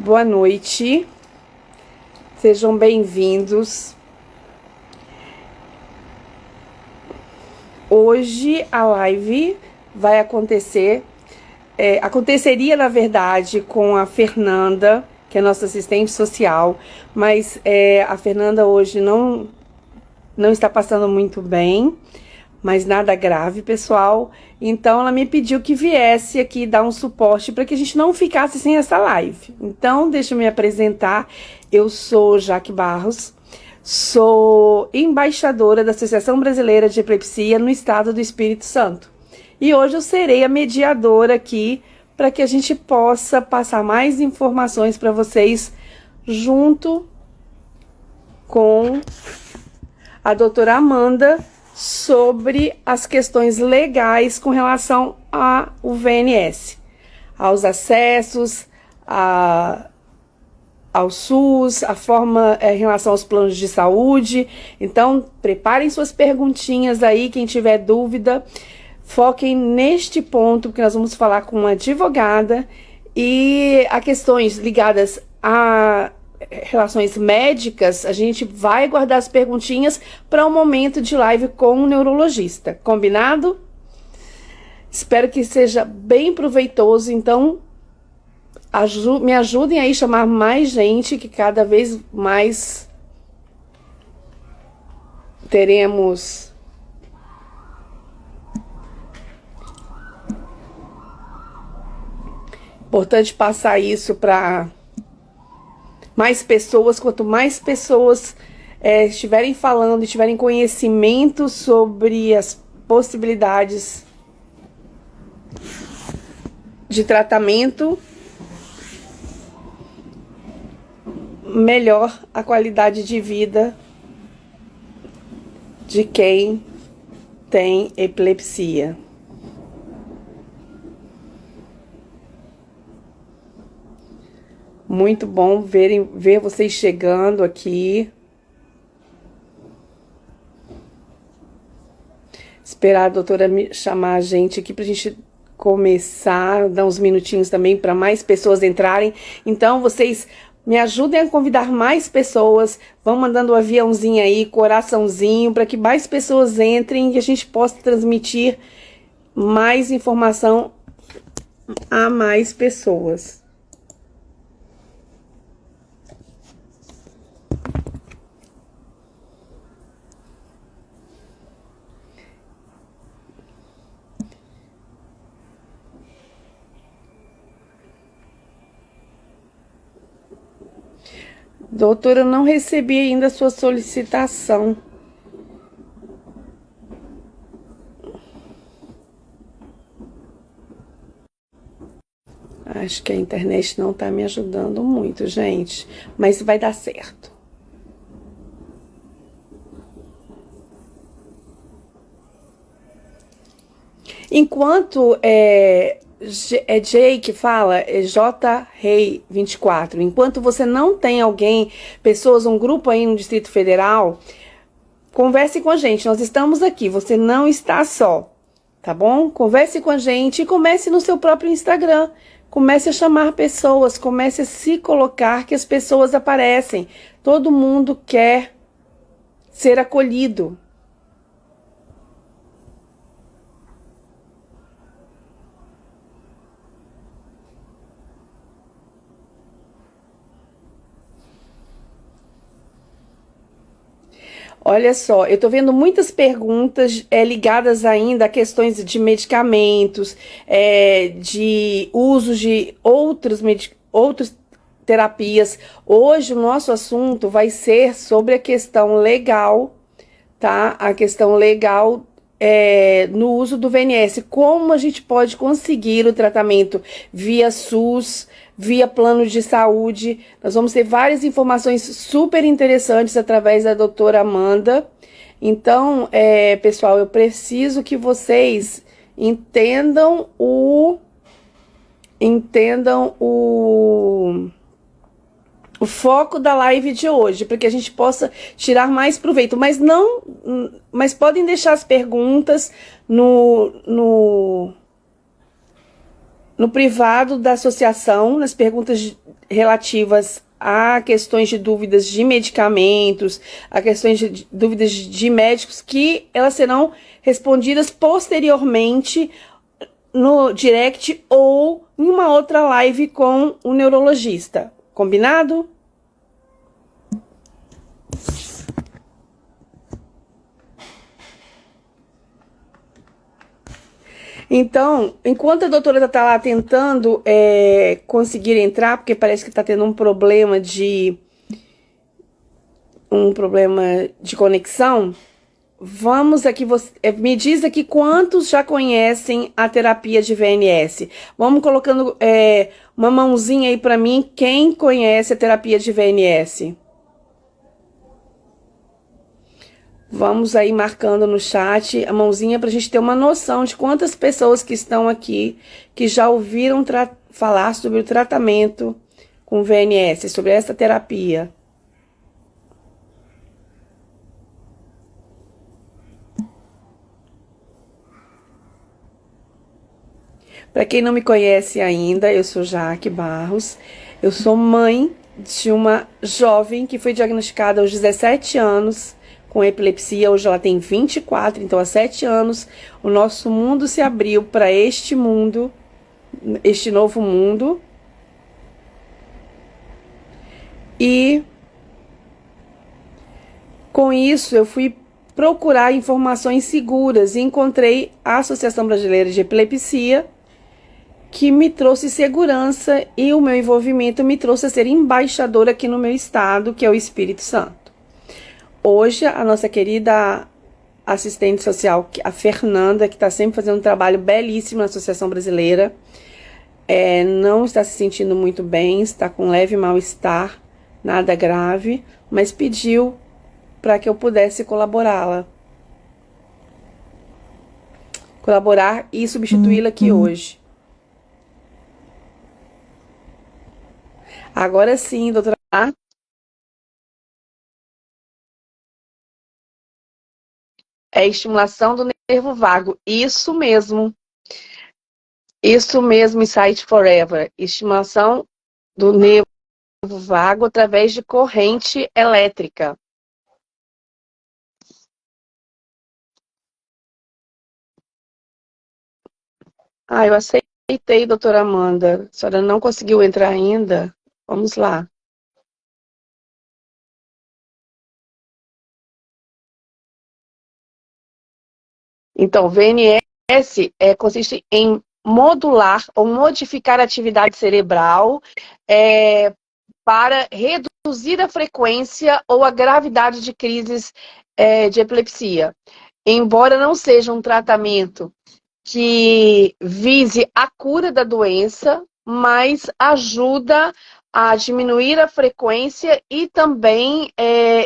Boa noite, sejam bem-vindos. Hoje a live vai acontecer, aconteceria na verdade com a Fernanda, que é nossa assistente social, mas a Fernanda hoje não está passando muito bem, mas nada grave, pessoal. Então ela me pediu que viesse aqui dar um suporte para que a gente não ficasse sem essa live. Então deixa eu me apresentar. Eu sou Jaque Barros, sou embaixadora da Associação Brasileira de Epilepsia no estado do Espírito Santo. E hoje eu serei a mediadora aqui para que a gente possa passar mais informações para vocês junto com a doutora Amanda sobre as questões legais com relação ao VNS, aos acessos, ao SUS, a forma em relação aos planos de saúde. Então, preparem suas perguntinhas aí, quem tiver dúvida, foquem neste ponto, porque nós vamos falar com uma advogada e a questões ligadas a relações médicas, a gente vai guardar as perguntinhas para um momento de live com um neurologista, combinado? Espero que seja bem proveitoso, então me ajudem aí a chamar mais gente, que cada vez mais teremos importante passar isso para mais pessoas. Quanto mais pessoas estiverem falando, estiverem conhecimento sobre as possibilidades de tratamento, melhor a qualidade de vida de quem tem epilepsia. Muito bom ver vocês chegando aqui. Esperar a doutora chamar a gente aqui para a gente começar, dar uns minutinhos também para mais pessoas entrarem. Então, vocês me ajudem a convidar mais pessoas. Vão mandando um aviãozinho aí, coraçãozinho, para que mais pessoas entrem e a gente possa transmitir mais informação a mais pessoas. Doutora, eu não recebi ainda a sua solicitação. Acho que a internet não tá me ajudando muito, gente. Mas vai dar certo. Enquanto Jay que fala, J Rei 24. Enquanto você não tem alguém, pessoas, um grupo aí no Distrito Federal, converse com a gente. Nós estamos aqui, você não está só, tá bom? Converse com a gente e comece no seu próprio Instagram. Comece a chamar pessoas, comece a se colocar que as pessoas aparecem. Todo mundo quer ser acolhido. Olha só, eu tô vendo muitas perguntas ligadas ainda a questões de medicamentos, de uso de outras terapias. Hoje o nosso assunto vai ser sobre a questão legal, tá? A questão legal no uso do VNS. Como a gente pode conseguir o tratamento via SUS, via plano de saúde. Nós vamos ter várias informações super interessantes através da doutora Amanda. Então, pessoal, eu preciso que vocês entendam o foco da live de hoje, para que a gente possa tirar mais proveito. Mas podem deixar as perguntas no privado da associação, nas perguntas relativas a questões de dúvidas de medicamentos, a questões de dúvidas de médicos, que elas serão respondidas posteriormente no direct ou em uma outra live com o neurologista. Combinado? Então, enquanto a doutora está lá tentando conseguir entrar, porque parece que está tendo um problema de conexão, vamos aqui, me diz aqui quantos já conhecem a terapia de VNS. Vamos colocando uma mãozinha aí para mim, quem conhece a terapia de VNS. Vamos aí marcando no chat a mãozinha para a gente ter uma noção de quantas pessoas que estão aqui que já ouviram falar sobre o tratamento com VNS, sobre essa terapia. Para quem não me conhece ainda, eu sou Jaque Barros, eu sou mãe de uma jovem que foi diagnosticada aos 17 anos com epilepsia, hoje ela tem 24, então há 7 anos o nosso mundo se abriu para este mundo, este novo mundo. E com isso eu fui procurar informações seguras e encontrei a Associação Brasileira de Epilepsia, que me trouxe segurança, e o meu envolvimento me trouxe a ser embaixadora aqui no meu estado, que é o Espírito Santo. Hoje, a nossa querida assistente social, a Fernanda, que está sempre fazendo um trabalho belíssimo na Associação Brasileira, não está se sentindo muito bem, está com leve mal-estar, nada grave, mas pediu para que eu pudesse colaborar e substituí-la aqui hoje. Agora sim, doutora. É estimulação do nervo vago. Isso mesmo. Isso mesmo, Insight Forever. Estimulação do nervo vago através de corrente elétrica. Eu aceitei, doutora Amanda. A senhora não conseguiu entrar ainda? Vamos lá. Então, VNS consiste em modular ou modificar a atividade cerebral para reduzir a frequência ou a gravidade de crises de epilepsia. Embora não seja um tratamento que vise a cura da doença, mas ajuda a diminuir a frequência e também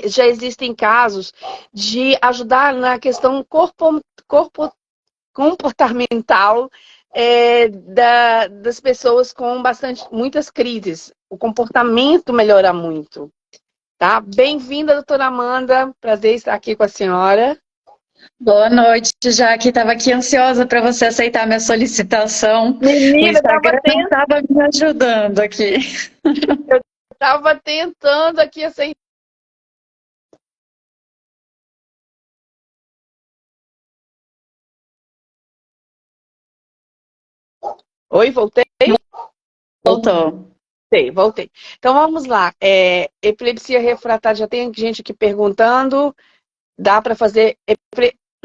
já existem casos de ajudar na questão comportamental das pessoas com muitas crises. O comportamento melhora muito. Tá? Bem-vinda, doutora Amanda. Prazer estar aqui com a senhora. Boa noite, Jaque. Estava aqui ansiosa para você aceitar minha solicitação. Menina, o Instagram estava me ajudando aqui. Eu estava tentando aqui aceitar. Oi, voltei? Voltou. Voltei. Então vamos lá. Epilepsia refratária, já tem gente aqui perguntando. Dá para fazer.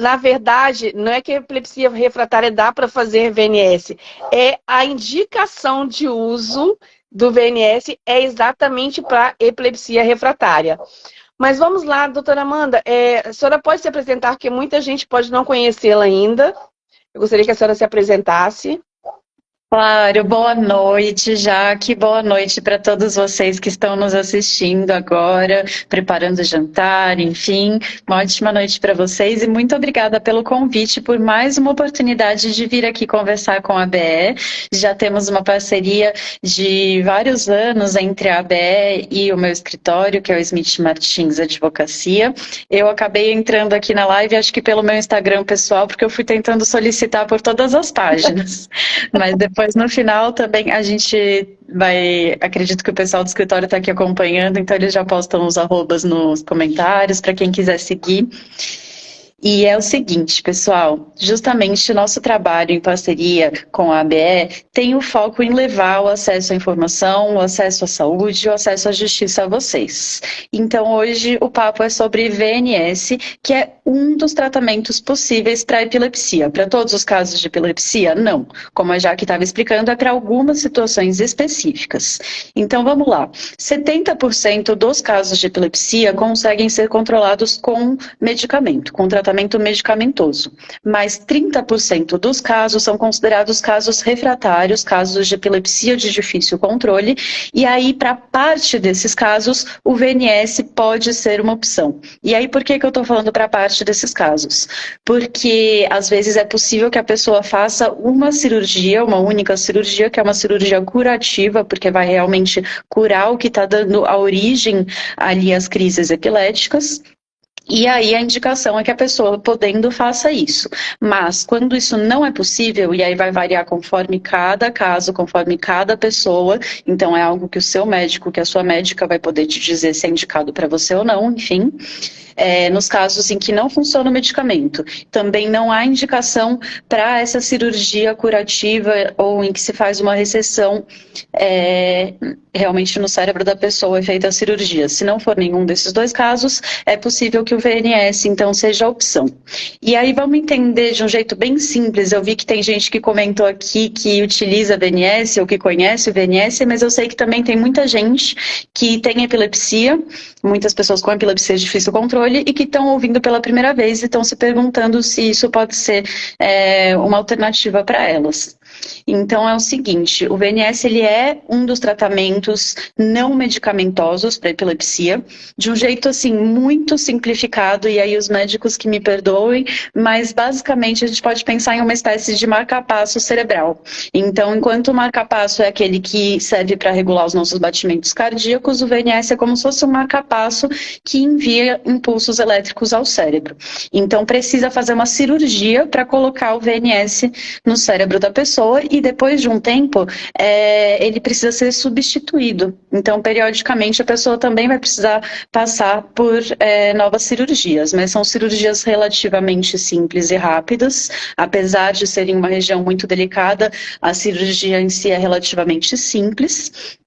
Na verdade, não é que a epilepsia refratária dá para fazer VNS. É a indicação de uso do VNS exatamente para epilepsia refratária. Mas vamos lá, doutora Amanda. A senhora pode se apresentar, porque muita gente pode não conhecê-la ainda. Eu gostaria que a senhora se apresentasse. Claro, boa noite, Jaque. Boa noite para todos vocês que estão nos assistindo agora, preparando o jantar, enfim. Uma ótima noite para vocês e muito obrigada pelo convite, por mais uma oportunidade de vir aqui conversar com a ABE. Já temos uma parceria de vários anos entre a ABE e o meu escritório, que é o Smith Martins Advocacia. Eu acabei entrando aqui na live, acho que pelo meu Instagram pessoal, porque eu fui tentando solicitar por todas as páginas. Mas depois depois no final também a gente vai, acredito que o pessoal do escritório está aqui acompanhando, então eles já postam os arrobas nos comentários para quem quiser seguir. E é o seguinte, pessoal, justamente o nosso trabalho em parceria com a ABE tem o foco em levar o acesso à informação, o acesso à saúde, o acesso à justiça a vocês. Então hoje o papo é sobre VNS, que é um dos tratamentos possíveis para epilepsia. Para todos os casos de epilepsia, não. Como a Jaque estava explicando, é para algumas situações específicas. Então vamos lá. 70% dos casos de epilepsia conseguem ser controlados com medicamento, com tratamento medicamentoso, mas 30% dos casos são considerados casos refratários, casos de epilepsia de difícil controle, e aí para parte desses casos o VNS pode ser uma opção. E aí por que eu estou falando para parte desses casos? Porque às vezes é possível que a pessoa faça uma cirurgia, uma única cirurgia, que é uma cirurgia curativa, porque vai realmente curar o que está dando a origem ali às crises epiléticas. E aí a indicação é que a pessoa, podendo, faça isso. Mas quando isso não é possível, e aí vai variar conforme cada caso, conforme cada pessoa, então é algo que o seu médico, que a sua médica vai poder te dizer se é indicado para você ou não, enfim. Nos casos em que não funciona o medicamento, também não há indicação para essa cirurgia curativa ou em que se faz uma reseção realmente no cérebro da pessoa é feita a cirurgia. Se não for nenhum desses dois casos, é possível que o VNS, então, seja a opção. E aí vamos entender de um jeito bem simples. Eu vi que tem gente que comentou aqui que utiliza VNS ou que conhece o VNS, mas eu sei que também tem muita gente que tem epilepsia, muitas pessoas com epilepsia de difícil controle e que estão ouvindo pela primeira vez e estão se perguntando se isso pode ser uma alternativa para elas. Então é o seguinte, o VNS ele é um dos tratamentos não medicamentosos para epilepsia, de um jeito assim muito simplificado, e aí os médicos que me perdoem, mas basicamente a gente pode pensar em uma espécie de marca-passo cerebral. Então, enquanto o marca-passo é aquele que serve para regular os nossos batimentos cardíacos, o VNS é como se fosse um marca-passo que envia impulsos elétricos ao cérebro. Então precisa fazer uma cirurgia para colocar o VNS no cérebro da pessoa, e depois de um tempo ele precisa ser substituído. Então, periodicamente, a pessoa também vai precisar passar por novas cirurgias, mas são cirurgias relativamente simples e rápidas, apesar de serem uma região muito delicada, a cirurgia em si é relativamente simples.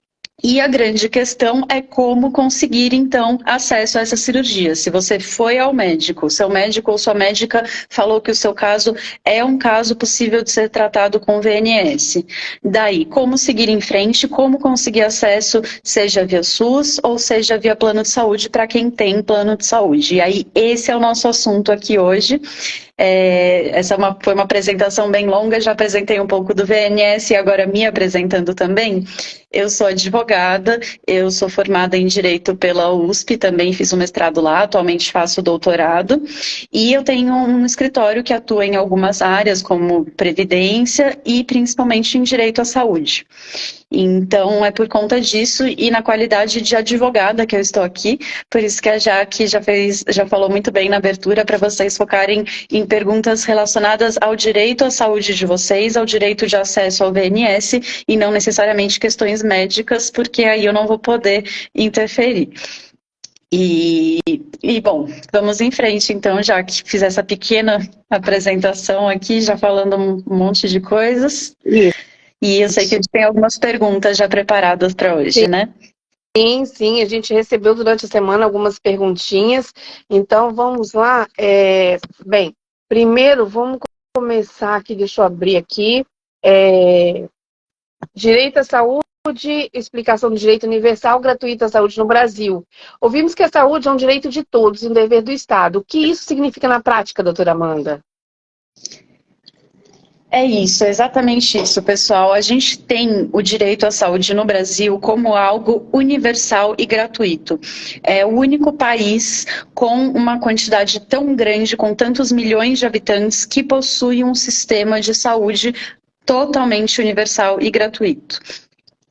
E a grande questão é como conseguir, então, acesso a essa cirurgia. Se você foi ao médico, seu médico ou sua médica falou que o seu caso é um caso possível de ser tratado com VNS. Daí, como seguir em frente, como conseguir acesso, seja via SUS ou seja via plano de saúde, para quem tem plano de saúde. E aí, esse é o nosso assunto aqui hoje. Essa foi uma apresentação bem longa, já apresentei um pouco do VNS e agora me apresentando também. Eu sou advogada, eu sou formada em Direito pela USP, também fiz um mestrado lá, atualmente faço doutorado, e eu tenho um escritório que atua em algumas áreas, como Previdência e principalmente em Direito à Saúde. Então, é por conta disso e na qualidade de advogada que eu estou aqui, por isso que a Jaque já falou muito bem na abertura, para vocês focarem em perguntas relacionadas ao direito à saúde de vocês, ao direito de acesso ao VNS e não necessariamente questões médicas, porque aí eu não vou poder interferir. E bom, vamos em frente então, já que fiz essa pequena apresentação aqui, já falando um monte de coisas. E eu sei que a gente tem algumas perguntas já preparadas para hoje, sim, né? Sim, a gente recebeu durante a semana algumas perguntinhas, então vamos lá. Bem, primeiro vamos começar aqui, deixa eu abrir aqui. Direito à saúde, explicação do direito universal gratuito à saúde no Brasil. Ouvimos que a saúde é um direito de todos e um dever do Estado. O que isso significa na prática, doutora Amanda? É isso, é exatamente isso, pessoal. A gente tem o direito à saúde no Brasil como algo universal e gratuito. É o único país com uma quantidade tão grande, com tantos milhões de habitantes, que possui um sistema de saúde totalmente universal e gratuito.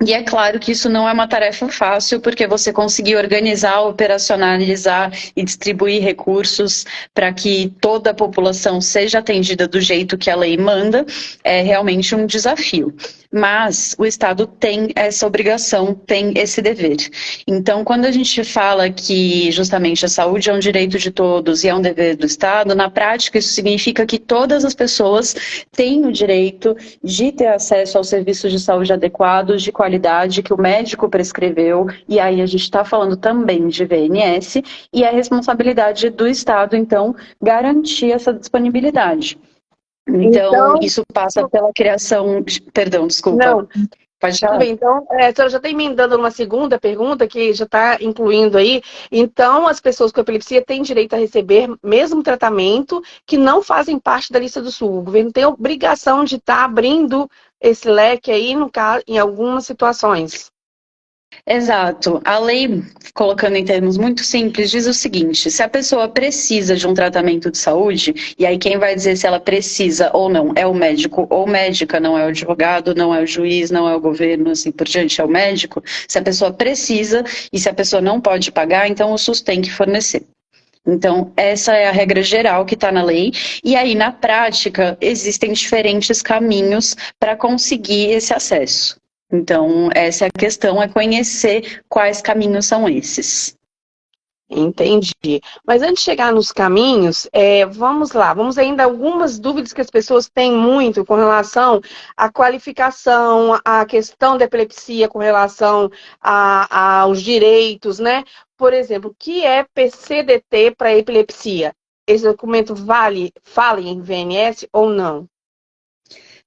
E é claro que isso não é uma tarefa fácil, porque você conseguir organizar, operacionalizar e distribuir recursos para que toda a população seja atendida do jeito que a lei manda é realmente um desafio. Mas o Estado tem essa obrigação, tem esse dever. Então, quando a gente fala que justamente a saúde é um direito de todos e é um dever do Estado, na prática isso significa que todas as pessoas têm o direito de ter acesso aos serviços de saúde adequados, de qualidade, que o médico prescreveu, e aí a gente está falando também de VNS, e é responsabilidade do Estado, então, garantir essa disponibilidade. Então, isso passa pela criação. Perdão, desculpa. Não, Pode tudo falar. bem. Então, a senhora já está emendando uma segunda pergunta que já está incluindo aí. Então, as pessoas com epilepsia têm direito a receber mesmo tratamento que não fazem parte da lista do SUS. O governo tem a obrigação de estar abrindo esse leque aí, no caso, em algumas situações. Exato. A lei, colocando em termos muito simples, diz o seguinte: se a pessoa precisa de um tratamento de saúde, e aí quem vai dizer se ela precisa ou não é o médico ou médica, não é o advogado, não é o juiz, não é o governo, assim por diante, é o médico. Se a pessoa precisa e se a pessoa não pode pagar, então o SUS tem que fornecer. Então, essa é a regra geral que está na lei. E aí, na prática, existem diferentes caminhos para conseguir esse acesso. Então, essa é a questão, é conhecer quais caminhos são esses. Entendi. Mas antes de chegar nos caminhos, vamos lá. Vamos ainda algumas dúvidas que as pessoas têm muito com relação à qualificação, à questão da epilepsia, com relação aos direitos, né? Por exemplo, o que é PCDT para epilepsia? Esse documento fala em VNS ou não?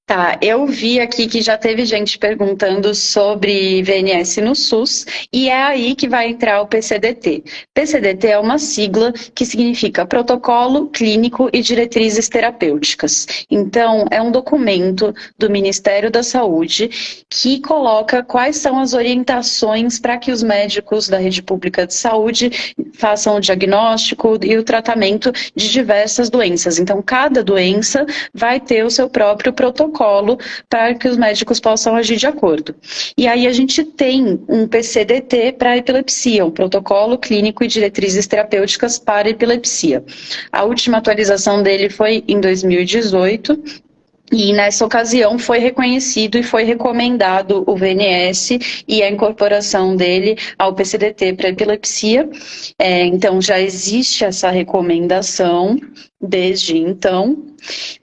Tá, eu vi aqui que já teve gente perguntando sobre VNS no SUS e é aí que vai entrar o PCDT. PCDT é uma sigla que significa Protocolo Clínico e Diretrizes Terapêuticas. Então, é um documento do Ministério da Saúde que coloca quais são as orientações para que os médicos da rede pública de saúde façam o diagnóstico e o tratamento de diversas doenças. Então, cada doença vai ter o seu próprio protocolo para que os médicos possam agir de acordo. E aí a gente tem um PCDT para epilepsia, um protocolo clínico e diretrizes terapêuticas para epilepsia. A última atualização dele foi em 2018, e nessa ocasião foi reconhecido e foi recomendado o VNS e a incorporação dele ao PCDT para epilepsia. Então já existe essa recomendação desde então.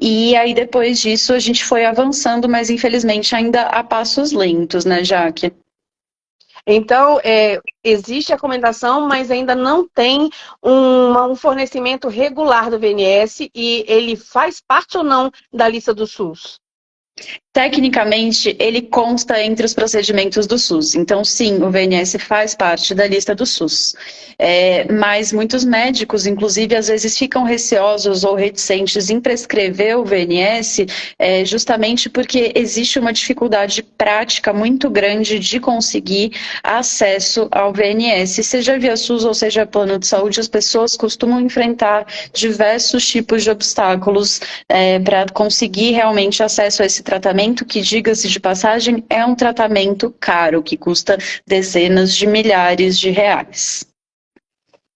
E aí depois disso a gente foi avançando, mas infelizmente ainda a passos lentos, né, Jaque? Então, existe a recomendação, mas ainda não tem um fornecimento regular do VNS e ele faz parte ou não da lista do SUS? Tecnicamente, ele consta entre os procedimentos do SUS. Então, sim, o VNS faz parte da lista do SUS. Mas muitos médicos, inclusive, às vezes ficam receosos ou reticentes em prescrever o VNS, justamente porque existe uma dificuldade prática muito grande de conseguir acesso ao VNS. Seja via SUS ou seja plano de saúde, as pessoas costumam enfrentar diversos tipos de obstáculos para conseguir realmente acesso a esse tratamento, que, diga-se de passagem, é um tratamento caro, que custa dezenas de milhares de reais.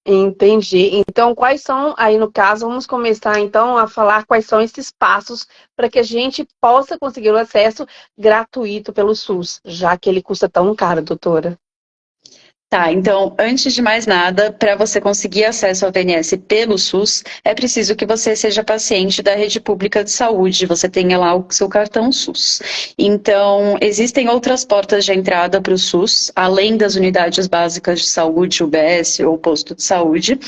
Entendi. Então, quais são, aí no caso, vamos começar então a falar quais são esses passos para que a gente possa conseguir o acesso gratuito pelo SUS, já que ele custa tão caro, doutora. Tá, então, antes de mais nada, para você conseguir acesso ao VNS pelo SUS, é preciso que você seja paciente da rede pública de saúde, você tenha lá o seu cartão SUS. Então, existem outras portas de entrada para o SUS, além das unidades básicas de saúde, UBS ou posto de saúde,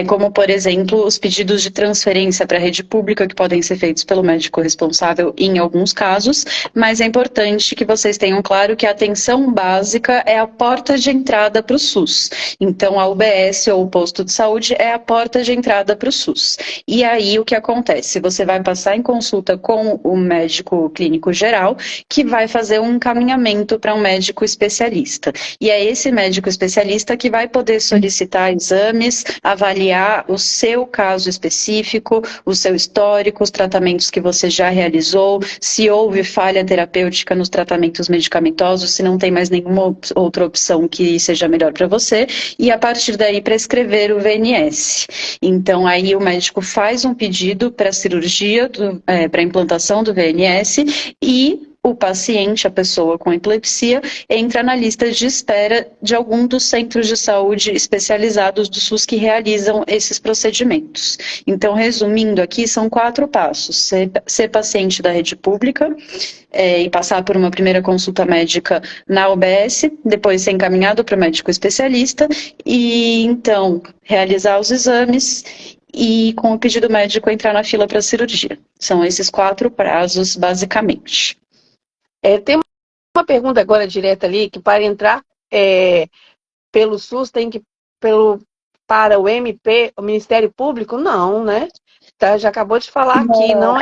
como, por exemplo, os pedidos de transferência para a rede pública, que podem ser feitos pelo médico responsável em alguns casos, mas é importante que vocês tenham claro que a atenção básica é a porta de entrada entrada para o SUS. Então, a UBS ou o posto de saúde é a porta de entrada para o SUS. E aí, o que acontece? Você vai passar em consulta com o médico clínico geral, que vai fazer um encaminhamento para um médico especialista. E é esse médico especialista que vai poder solicitar exames, avaliar o seu caso específico, o seu histórico, os tratamentos que você já realizou, se houve falha terapêutica nos tratamentos medicamentosos, se não tem mais nenhuma outra opção que seja melhor para você, e a partir daí prescrever o VNS. Então aí o médico faz um pedido para cirurgia, para implantação do VNS, e o paciente, a pessoa com epilepsia, entra na lista de espera de algum dos centros de saúde especializados do SUS que realizam esses procedimentos. Então, resumindo aqui, são 4 passos: ser paciente da rede pública, e passar por uma primeira consulta médica na UBS, depois ser encaminhado para o médico especialista, e então realizar os exames e, com o pedido médico, entrar na fila para a cirurgia. São esses 4 prazos, basicamente. Tem uma pergunta agora direta ali, que para entrar pelo SUS tem que para o MP, o Ministério Público? Não, né? Já acabou de falar aqui, não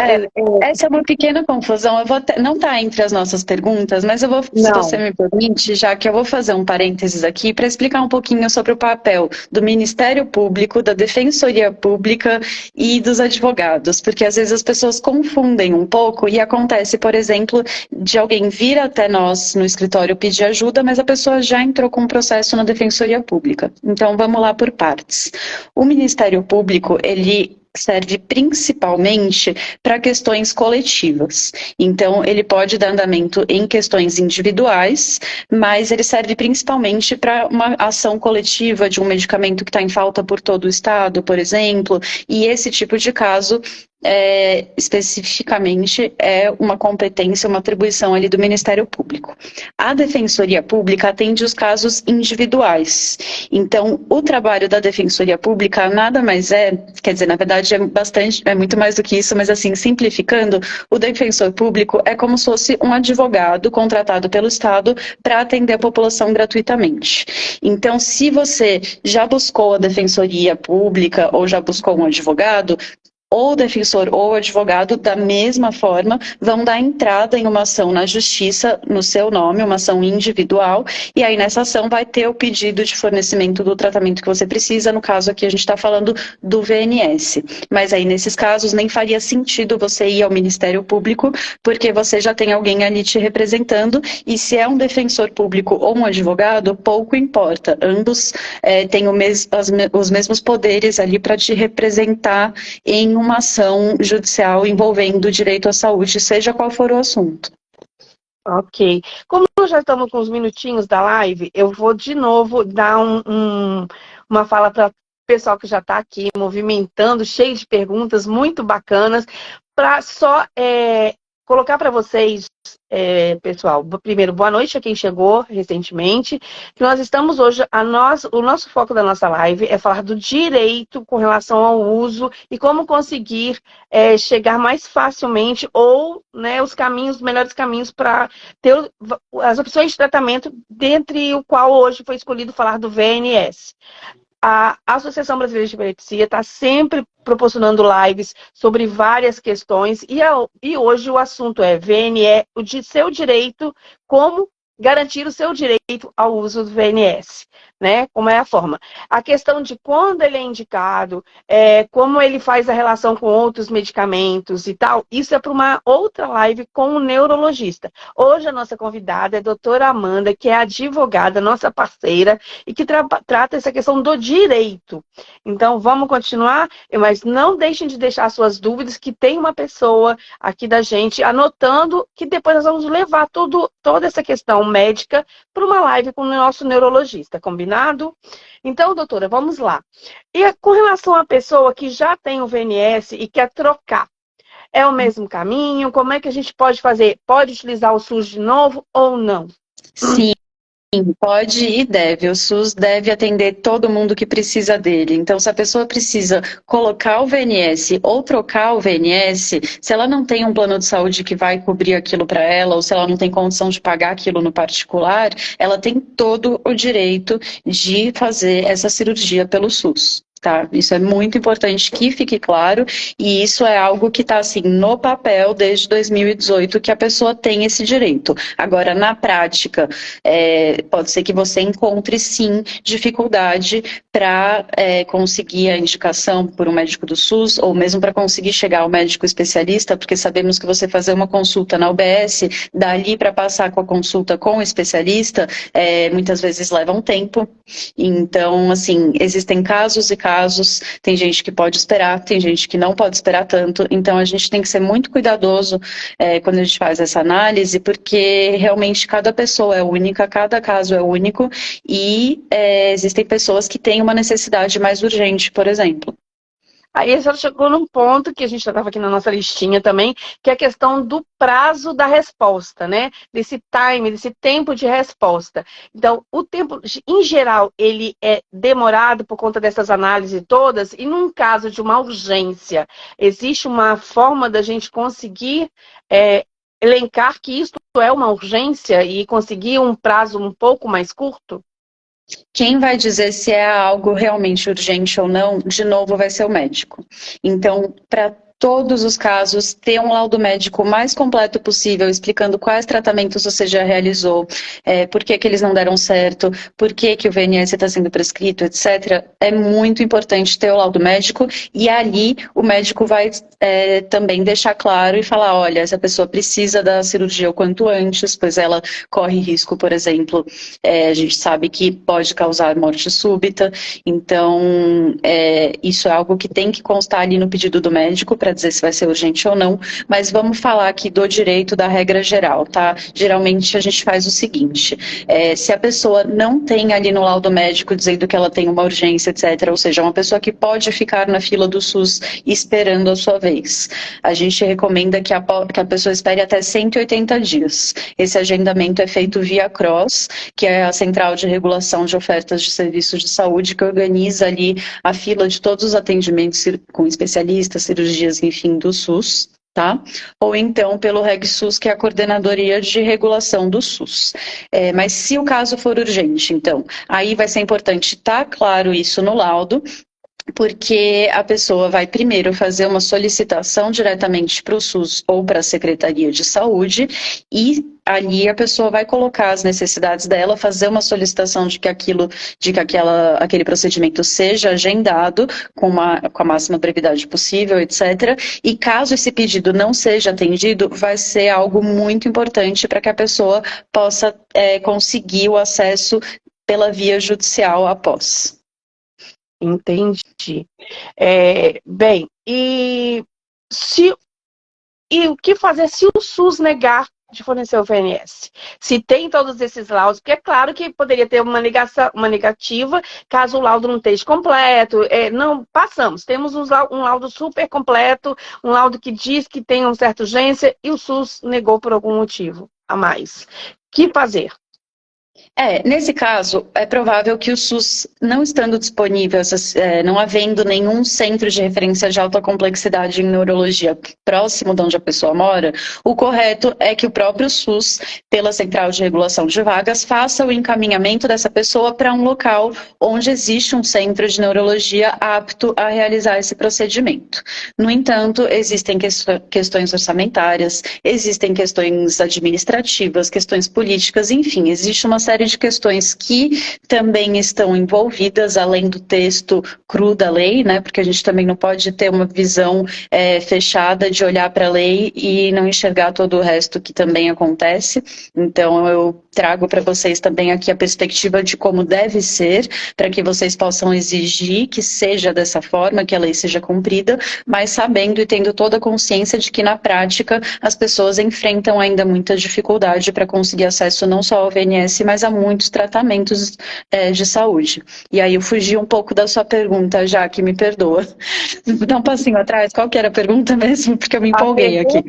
essa é uma pequena confusão. Não está entre as nossas perguntas, mas eu vou, se você me permite, já que eu vou fazer um parênteses aqui para explicar um pouquinho sobre o papel do Ministério Público, da Defensoria Pública e dos advogados, porque às vezes as pessoas confundem um pouco e acontece, por exemplo, de alguém vir até nós no escritório pedir ajuda, mas a pessoa já entrou com um processo na Defensoria Pública. Então vamos lá por partes. O Ministério Público, ele serve principalmente para questões coletivas. Então, ele pode dar andamento em questões individuais, mas ele serve principalmente para uma ação coletiva de um medicamento que está em falta por todo o estado, por exemplo, e esse tipo de caso especificamente é uma competência, uma atribuição ali do Ministério Público. A Defensoria Pública atende os casos individuais. Então, o trabalho da Defensoria Pública nada mais quer dizer, na verdade é muito mais do que isso, mas assim, simplificando, o defensor público é como se fosse um advogado contratado pelo Estado para atender a população gratuitamente. Então, se você já buscou a Defensoria Pública ou já buscou um advogado, ou o defensor ou o advogado, da mesma forma, vão dar entrada em uma ação na justiça no seu nome, uma ação individual, e aí nessa ação vai ter o pedido de fornecimento do tratamento que você precisa. No caso aqui a gente está falando do VNS, mas aí nesses casos nem faria sentido você ir ao Ministério Público, porque você já tem alguém ali te representando, e se é um defensor público ou um advogado, pouco importa, ambos têm os mesmos poderes ali para te representar em uma ação judicial envolvendo o direito à saúde, seja qual for o assunto. Ok. Como nós já estamos com uns minutinhos da live, eu vou de novo dar uma fala para o pessoal que já está aqui movimentando, cheio de perguntas muito bacanas, para só colocar para vocês, pessoal, primeiro, boa noite a quem chegou recentemente, que nós estamos hoje, o nosso foco da nossa live é falar do direito com relação ao uso e como conseguir chegar mais facilmente ou, né, os melhores caminhos para ter as opções de tratamento, dentre o qual hoje foi escolhido falar do VNS. A Associação Brasileira de Epilepsia está sempre proporcionando lives sobre várias questões e hoje o assunto é VNE, seu direito, como garantir o seu direito ao uso do VNS, né? Como é a forma. A questão de quando ele é indicado, como ele faz a relação com outros medicamentos e tal, isso é para uma outra live com um neurologista. Hoje a nossa convidada é a doutora Amanda, que é advogada, nossa parceira, e que trata essa questão do direito. Então, vamos continuar, mas não deixem de deixar suas dúvidas, que tem uma pessoa aqui da gente anotando, que depois nós vamos levar toda essa questão médica para uma live com o nosso neurologista, combinado? Então, doutora, vamos lá. E com relação à pessoa que já tem o VNS e quer trocar, é o mesmo caminho? Como é que a gente pode fazer? Pode utilizar o SUS de novo ou não? Sim. Pode e deve. O SUS deve atender todo mundo que precisa dele. Então, se a pessoa precisa colocar o VNS ou trocar o VNS, se ela não tem um plano de saúde que vai cobrir aquilo para ela, ou se ela não tem condição de pagar aquilo no particular, ela tem todo o direito de fazer essa cirurgia pelo SUS. Tá? Isso é muito importante que fique claro, e isso é algo que está assim no papel desde 2018 que a pessoa tem esse direito. Agora, na prática, pode ser que você encontre sim dificuldade para conseguir a indicação por um médico do SUS, ou mesmo para conseguir chegar ao médico especialista, porque sabemos que você fazer uma consulta na UBS, dali para passar com a consulta com o especialista, muitas vezes leva um tempo. Então, assim, existem casos e casos, tem gente que pode esperar, tem gente que não pode esperar tanto, então a gente tem que ser muito cuidadoso quando a gente faz essa análise, porque realmente cada pessoa é única, cada caso é único, e existem pessoas que têm uma necessidade mais urgente, por exemplo. Aí a senhora chegou num ponto que a gente já estava aqui na nossa listinha também, que é a questão do prazo da resposta, né? Desse time, desse tempo de resposta. Então, o tempo, em geral, ele é demorado por conta dessas análises todas, e num caso de uma urgência, existe uma forma da gente conseguir elencar que isso é uma urgência e conseguir um prazo um pouco mais curto? Quem vai dizer se é algo realmente urgente ou não, de novo, vai ser o médico. Então, para todos os casos, ter um laudo médico o mais completo possível, explicando quais tratamentos você já realizou, por que eles não deram certo, por que o VNS está sendo prescrito, etc. É muito importante ter o laudo médico, e ali o médico vai também deixar claro e falar, olha, essa pessoa precisa da cirurgia o quanto antes, pois ela corre risco, por exemplo, a gente sabe que pode causar morte súbita, então isso é algo que tem que constar ali no pedido do médico para dizer se vai ser urgente ou não, mas vamos falar aqui do direito da regra geral, tá? Geralmente a gente faz o seguinte, se a pessoa não tem ali no laudo médico dizendo que ela tem uma urgência, etc., ou seja, uma pessoa que pode ficar na fila do SUS esperando a sua vez, a gente recomenda que a pessoa espere até 180 dias. Esse agendamento é feito via CROSS, que é a Central de Regulação de Ofertas de Serviços de Saúde, que organiza ali a fila de todos os atendimentos com especialistas, cirurgias, enfim, do SUS. Tá? Ou então pelo RegSUS, que é a Coordenadoria de Regulação do SUS. Mas se o caso for urgente, então, aí vai ser importante estar claro isso no laudo, porque a pessoa vai primeiro fazer uma solicitação diretamente para o SUS ou para a Secretaria de Saúde, e ali a pessoa vai colocar as necessidades dela, fazer uma solicitação de que aquele procedimento seja agendado com a máxima brevidade possível, etc. E caso esse pedido não seja atendido, vai ser algo muito importante para que a pessoa possa conseguir o acesso pela via judicial após. Entendi. Bem, e o que fazer se o SUS negar de fornecer o VNS? Se tem todos esses laudos, porque é claro que poderia ter uma negativa caso o laudo não esteja completo. Não passamos, temos um laudo super completo, um laudo que diz que tem uma certa urgência e o SUS negou por algum motivo a mais. O que fazer? Nesse caso, é provável que o SUS, não estando disponível, não havendo nenhum centro de referência de alta complexidade em neurologia próximo de onde a pessoa mora, o correto é que o próprio SUS, pela Central de Regulação de Vagas, faça o encaminhamento dessa pessoa para um local onde existe um centro de neurologia apto a realizar esse procedimento. No entanto, existem questões orçamentárias, existem questões administrativas, questões políticas, enfim, existe uma série de questões que também estão envolvidas, além do texto cru da lei, né? Porque a gente também não pode ter uma visão fechada de olhar para a lei e não enxergar todo o resto que também acontece. Então, eu trago para vocês também aqui a perspectiva de como deve ser, para que vocês possam exigir que seja dessa forma, que a lei seja cumprida, mas sabendo e tendo toda a consciência de que, na prática, as pessoas enfrentam ainda muita dificuldade para conseguir acesso não só ao VNS, mas a muitos tratamentos de saúde. E aí eu fugi um pouco da sua pergunta, já que me perdoa. Dá um passinho atrás, qual que era a pergunta mesmo? Porque eu me empolguei aqui.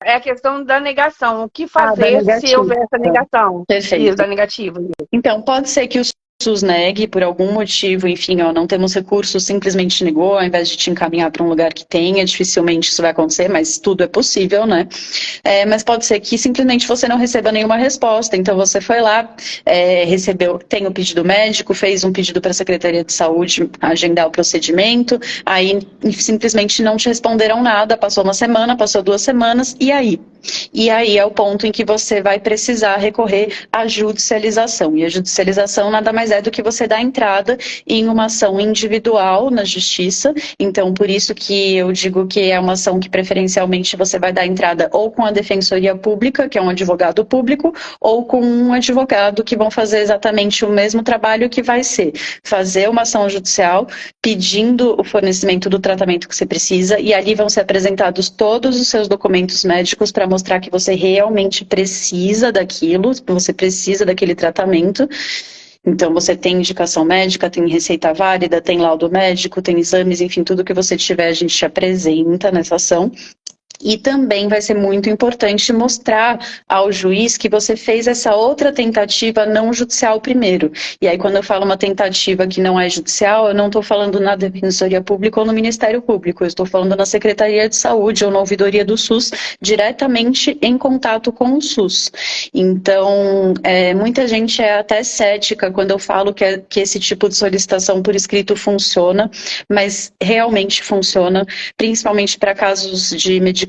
É a questão da negação. O que Da fazer se negativa. houver essa negação? Perfeito. Isso, da negativa. Então, pode ser que o SUS negue por algum motivo, enfim, ó, não temos recursos, simplesmente negou, ao invés de te encaminhar para um lugar que tenha, dificilmente isso vai acontecer, mas tudo é possível, né? Mas pode ser que simplesmente você não receba nenhuma resposta, então você foi lá, recebeu, tem o pedido médico, fez um pedido para a Secretaria de Saúde agendar o procedimento, aí simplesmente não te responderam nada, passou uma semana, passou 2 semanas, e aí? E aí é o ponto em que você vai precisar recorrer à judicialização. E a judicialização nada mais é do que você dar entrada em uma ação individual na justiça. Então, por isso que eu digo que é uma ação que preferencialmente você vai dar entrada ou com a Defensoria Pública, que é um advogado público, ou com um advogado que vão fazer exatamente o mesmo trabalho, que vai ser fazer uma ação judicial pedindo o fornecimento do tratamento que você precisa, e ali vão ser apresentados todos os seus documentos médicos para mostrar que você realmente precisa daquilo, que você precisa daquele tratamento. Então, você tem indicação médica, tem receita válida, tem laudo médico, tem exames, enfim, tudo que você tiver a gente te apresenta nessa ação. E também vai ser muito importante mostrar ao juiz que você fez essa outra tentativa não judicial primeiro. E aí, quando eu falo uma tentativa que não é judicial, eu não estou falando na Defensoria Pública ou no Ministério Público, eu estou falando na Secretaria de Saúde ou na Ouvidoria do SUS, diretamente em contato com o SUS. Então, muita gente é até cética quando eu falo que esse tipo de solicitação por escrito funciona, mas realmente funciona, principalmente para casos de medicamentos,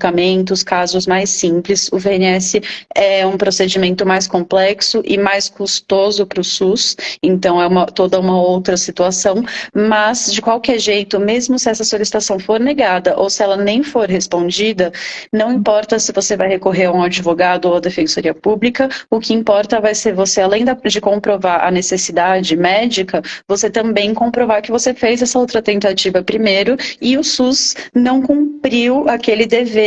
casos mais simples. O VNS é um procedimento mais complexo e mais custoso para o SUS, então é toda uma outra situação, mas de qualquer jeito, mesmo se essa solicitação for negada ou se ela nem for respondida, não importa se você vai recorrer a um advogado ou a Defensoria Pública, o que importa vai ser você, além de comprovar a necessidade médica, você também comprovar que você fez essa outra tentativa primeiro e o SUS não cumpriu aquele dever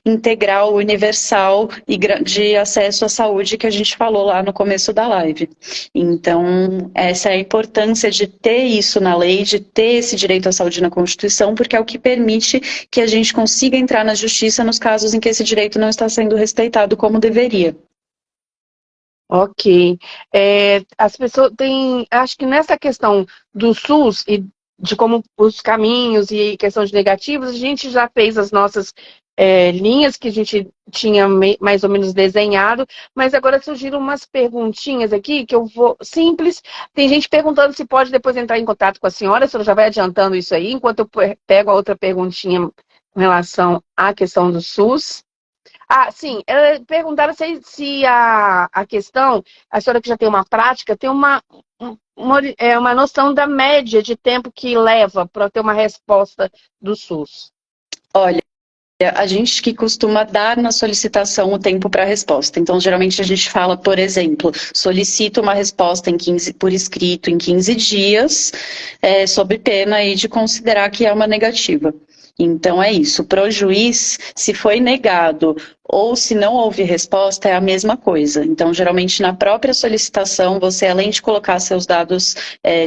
integral, universal e de acesso à saúde que a gente falou lá no começo da live. Então, essa é a importância de ter isso na lei, de ter esse direito à saúde na Constituição, porque é o que permite que a gente consiga entrar na justiça nos casos em que esse direito não está sendo respeitado como deveria. Ok. As pessoas têm, acho que nessa questão do SUS e de como os caminhos e questão de negativos, a gente já fez as nossas linhas que a gente tinha mais ou menos desenhado, mas agora surgiram umas perguntinhas aqui que eu vou simples. Tem gente perguntando se pode depois entrar em contato com a senhora já vai adiantando isso aí, enquanto eu pego a outra perguntinha em relação à questão do SUS. Ah, sim, perguntaram se a questão, a senhora que já tem uma prática, tem uma noção da média de tempo que leva para ter uma resposta do SUS. Olha, a gente que costuma dar na solicitação o tempo para a resposta. Então, geralmente a gente fala, por exemplo, solicita uma resposta por escrito em 15 dias, sob pena aí de considerar que é uma negativa. Então é isso, para o juiz, se foi negado ou se não houve resposta, é a mesma coisa. Então, geralmente, na própria solicitação, você, além de colocar seus dados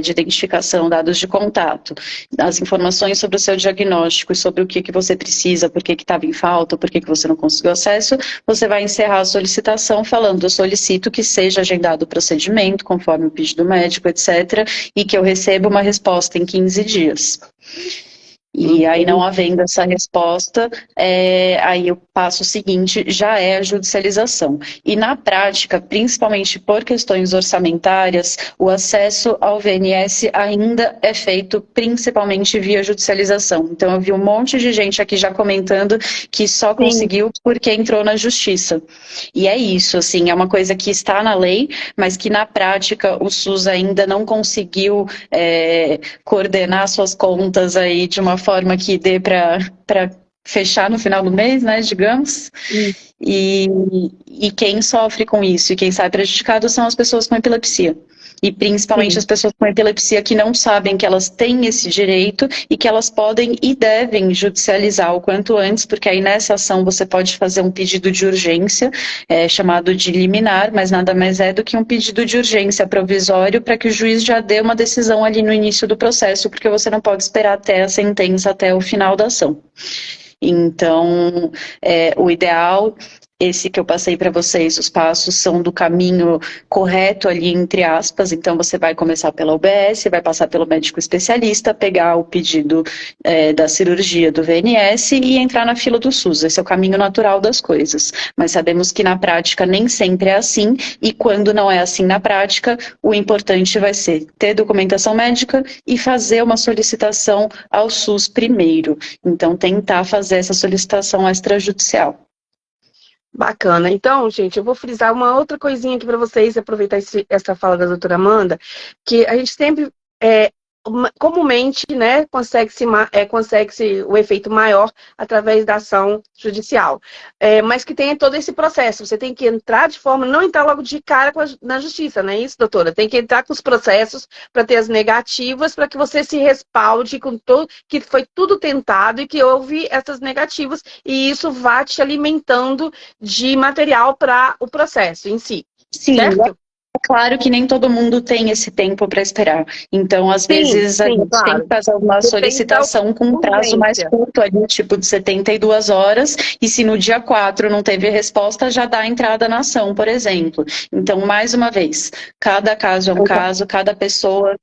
de identificação, dados de contato, as informações sobre o seu diagnóstico e sobre o que você precisa, por que estava em falta, por que você não conseguiu acesso, você vai encerrar a solicitação falando: eu solicito que seja agendado o procedimento, conforme o pedido médico, etc., e que eu receba uma resposta em 15 dias. E aí, não havendo essa resposta, aí o passo seguinte já é a judicialização. E na prática, principalmente por questões orçamentárias, o acesso ao VNS ainda é feito principalmente via judicialização. Então, eu vi um monte de gente aqui já comentando que só conseguiu porque entrou na justiça. E é isso, assim, é uma coisa que está na lei, mas que na prática o SUS ainda não conseguiu coordenar suas contas aí de uma forma que dê para fechar no final do mês, né, digamos. E quem sofre com isso e quem sai prejudicado são as pessoas com epilepsia. E principalmente as pessoas com epilepsia que não sabem que elas têm esse direito e que elas podem e devem judicializar o quanto antes, porque aí nessa ação você pode fazer um pedido de urgência, chamado de liminar, mas nada mais é do que um pedido de urgência provisório para que o juiz já dê uma decisão ali no início do processo, porque você não pode esperar até a sentença, até o final da ação. Então, o ideal, esse que eu passei para vocês, os passos são do caminho correto ali, entre aspas. Então, você vai começar pela UBS, vai passar pelo médico especialista, pegar o pedido da cirurgia do VNS e entrar na fila do SUS. Esse é o caminho natural das coisas. Mas sabemos que na prática nem sempre é assim, e quando não é assim na prática, o importante vai ser ter documentação médica e fazer uma solicitação ao SUS primeiro. Então, tentar fazer essa solicitação extrajudicial. Bacana. Então, gente, eu vou frisar uma outra coisinha aqui para vocês, aproveitar essa fala da doutora Amanda, que a gente sempre, comumente, né, consegue-se o efeito maior através da ação judicial. Mas que tem todo esse processo. Você tem que entrar de forma, não entrar logo de cara na justiça, não é isso, doutora? Tem que entrar com os processos para ter as negativas, para que você se respalde com tudo, que foi tudo tentado e que houve essas negativas, e isso vá te alimentando de material para o processo em si. Sim, certo? é claro que nem todo mundo tem esse tempo para esperar. Então, às vezes, a gente tem que fazer uma solicitação com um prazo mais curto, ali, tipo de 72 horas, e se no dia 4 não teve resposta, já dá entrada na ação, por exemplo. Então, mais uma vez, cada caso é um caso, cada pessoa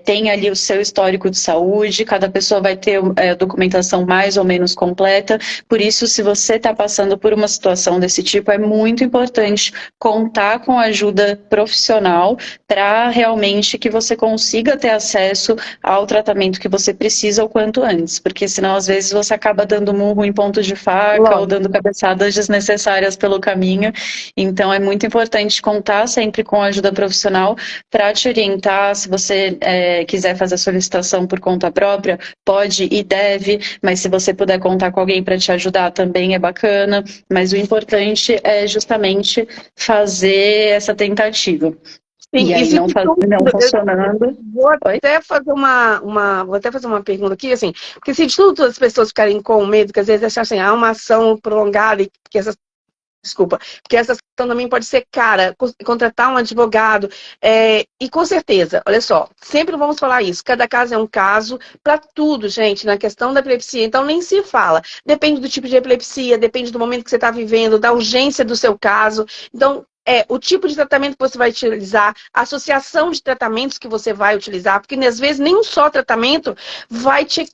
tem ali o seu histórico de saúde, cada pessoa vai ter a documentação mais ou menos completa. Por isso, se você está passando por uma situação desse tipo, é muito importante contar com a ajuda profissional para realmente que você consiga ter acesso ao tratamento que você precisa o quanto antes, porque senão às vezes você acaba dando murro em ponto de faca ou dando cabeçadas desnecessárias pelo caminho. Então é muito importante contar sempre com a ajuda profissional para te orientar. Se você quiser fazer a solicitação por conta própria, pode e deve, mas se você puder contar com alguém para te ajudar também é bacana, mas o importante é justamente fazer essa tentativa. Sim, e aí não funcionando. Vou até fazer uma pergunta aqui, assim, porque se de tudo as pessoas ficarem com medo, que às vezes acham assim, uma ação prolongada e que essa ação também pode ser cara, contratar um advogado, e com certeza, olha só, sempre vamos falar isso, cada caso é um caso, para tudo, gente, na questão da epilepsia, então nem se fala, depende do tipo de epilepsia, depende do momento que você está vivendo, da urgência do seu caso, então, o tipo de tratamento que você vai utilizar, a associação de tratamentos que você vai utilizar, porque às vezes nem um só tratamento vai te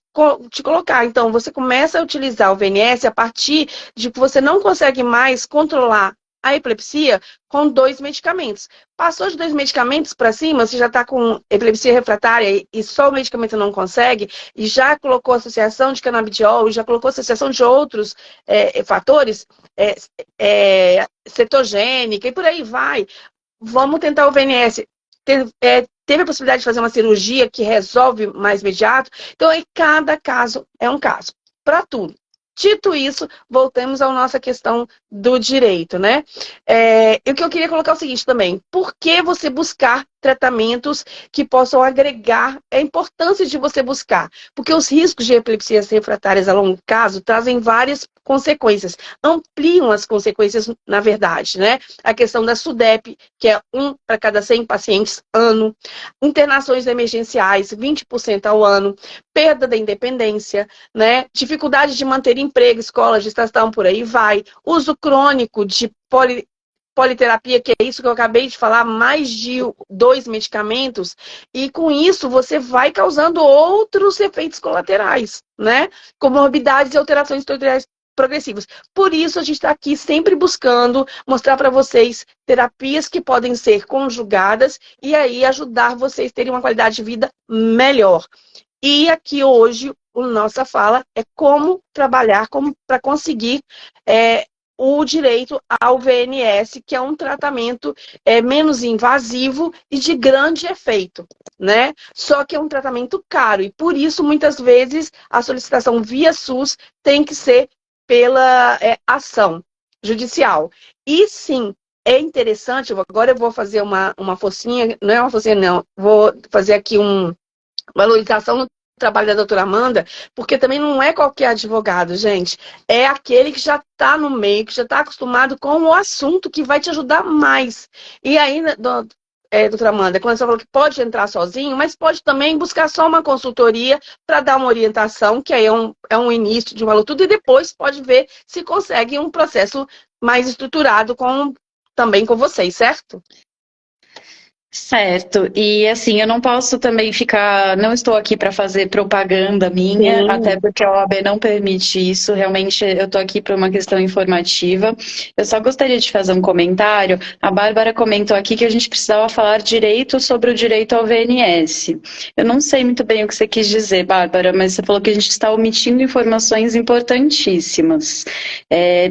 colocar. Então, você começa a utilizar o VNS a partir de que você não consegue mais controlar a epilepsia com 2 medicamentos. Passou de 2 medicamentos para cima, você já está com epilepsia refratária e só o medicamento não consegue, e já colocou associação de canabidiol, e já colocou associação de outros fatores, cetogênica, e por aí vai. Vamos tentar o VNS. Teve a possibilidade de fazer uma cirurgia que resolve mais imediato. Então, cada caso é um caso. Para tudo. Dito isso, voltemos à nossa questão do direito, né? E o que eu queria colocar é o seguinte também. Por que você buscar tratamentos que possam agregar a importância de você buscar? Porque os riscos de epilepsias refratárias a longo prazo trazem várias consequências, ampliam as consequências, na verdade, né? A questão da SUDEP, que é 1 para cada 100 pacientes ano, internações emergenciais, 20% ao ano, perda da independência, né? Dificuldade de manter emprego, escola, gestação, por aí vai, uso crônico de politerapia, que é isso que eu acabei de falar, mais de 2 medicamentos, e com isso você vai causando outros efeitos colaterais, né? Comorbidades e alterações territoriais progressivas. Por isso, a gente está aqui sempre buscando mostrar para vocês terapias que podem ser conjugadas e aí ajudar vocês a terem uma qualidade de vida melhor. E aqui hoje, a nossa fala é como trabalhar para conseguir o direito ao VNS, que é um tratamento menos invasivo e de grande efeito, né? Só que é um tratamento caro e por isso, muitas vezes, a solicitação via SUS tem que ser pela ação judicial. E sim, é interessante, agora eu vou fazer uma focinha, não é uma focinha não, vou fazer aqui uma valorização no trabalho da doutora Amanda, porque também não é qualquer advogado, gente, é aquele que já está no meio, que já está acostumado com o assunto, que vai te ajudar mais. E aí, doutora Amanda, quando você falou que pode entrar sozinho, mas pode também buscar só uma consultoria para dar uma orientação, que aí é um início de uma luta, e depois pode ver se consegue um processo mais estruturado também com vocês, certo? Certo, e assim, eu não posso também não estou aqui para fazer propaganda minha, Sim. até porque a OAB não permite isso, realmente eu estou aqui para uma questão informativa. Eu só gostaria de fazer um comentário. A Bárbara comentou aqui que a gente precisava falar direito sobre o direito ao VNS. Eu não sei muito bem o que você quis dizer, Bárbara, mas você falou que a gente está omitindo informações importantíssimas.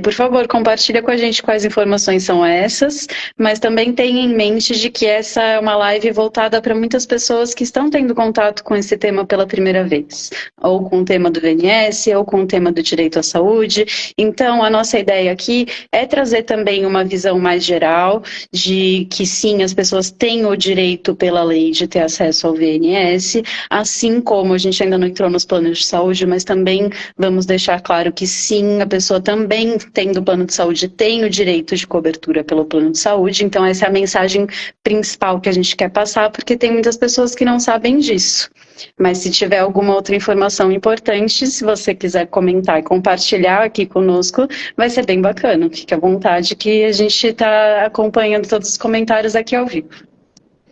Por favor, compartilha com a gente quais informações são essas, mas também tenha em mente de que essa é uma live voltada para muitas pessoas que estão tendo contato com esse tema pela primeira vez, ou com o tema do VNS, ou com o tema do direito à saúde. Então, a nossa ideia aqui é trazer também uma visão mais geral de que sim, as pessoas têm o direito pela lei de ter acesso ao VNS, assim como a gente ainda não entrou nos planos de saúde, mas também vamos deixar claro que sim, a pessoa também tendo plano de saúde tem o direito de cobertura pelo plano de saúde. Então, essa é a mensagem principal que a gente quer passar, porque tem muitas pessoas que não sabem disso. Mas se tiver alguma outra informação importante, se você quiser comentar e compartilhar aqui conosco, vai ser bem bacana. Fique à vontade que a gente está acompanhando todos os comentários aqui ao vivo.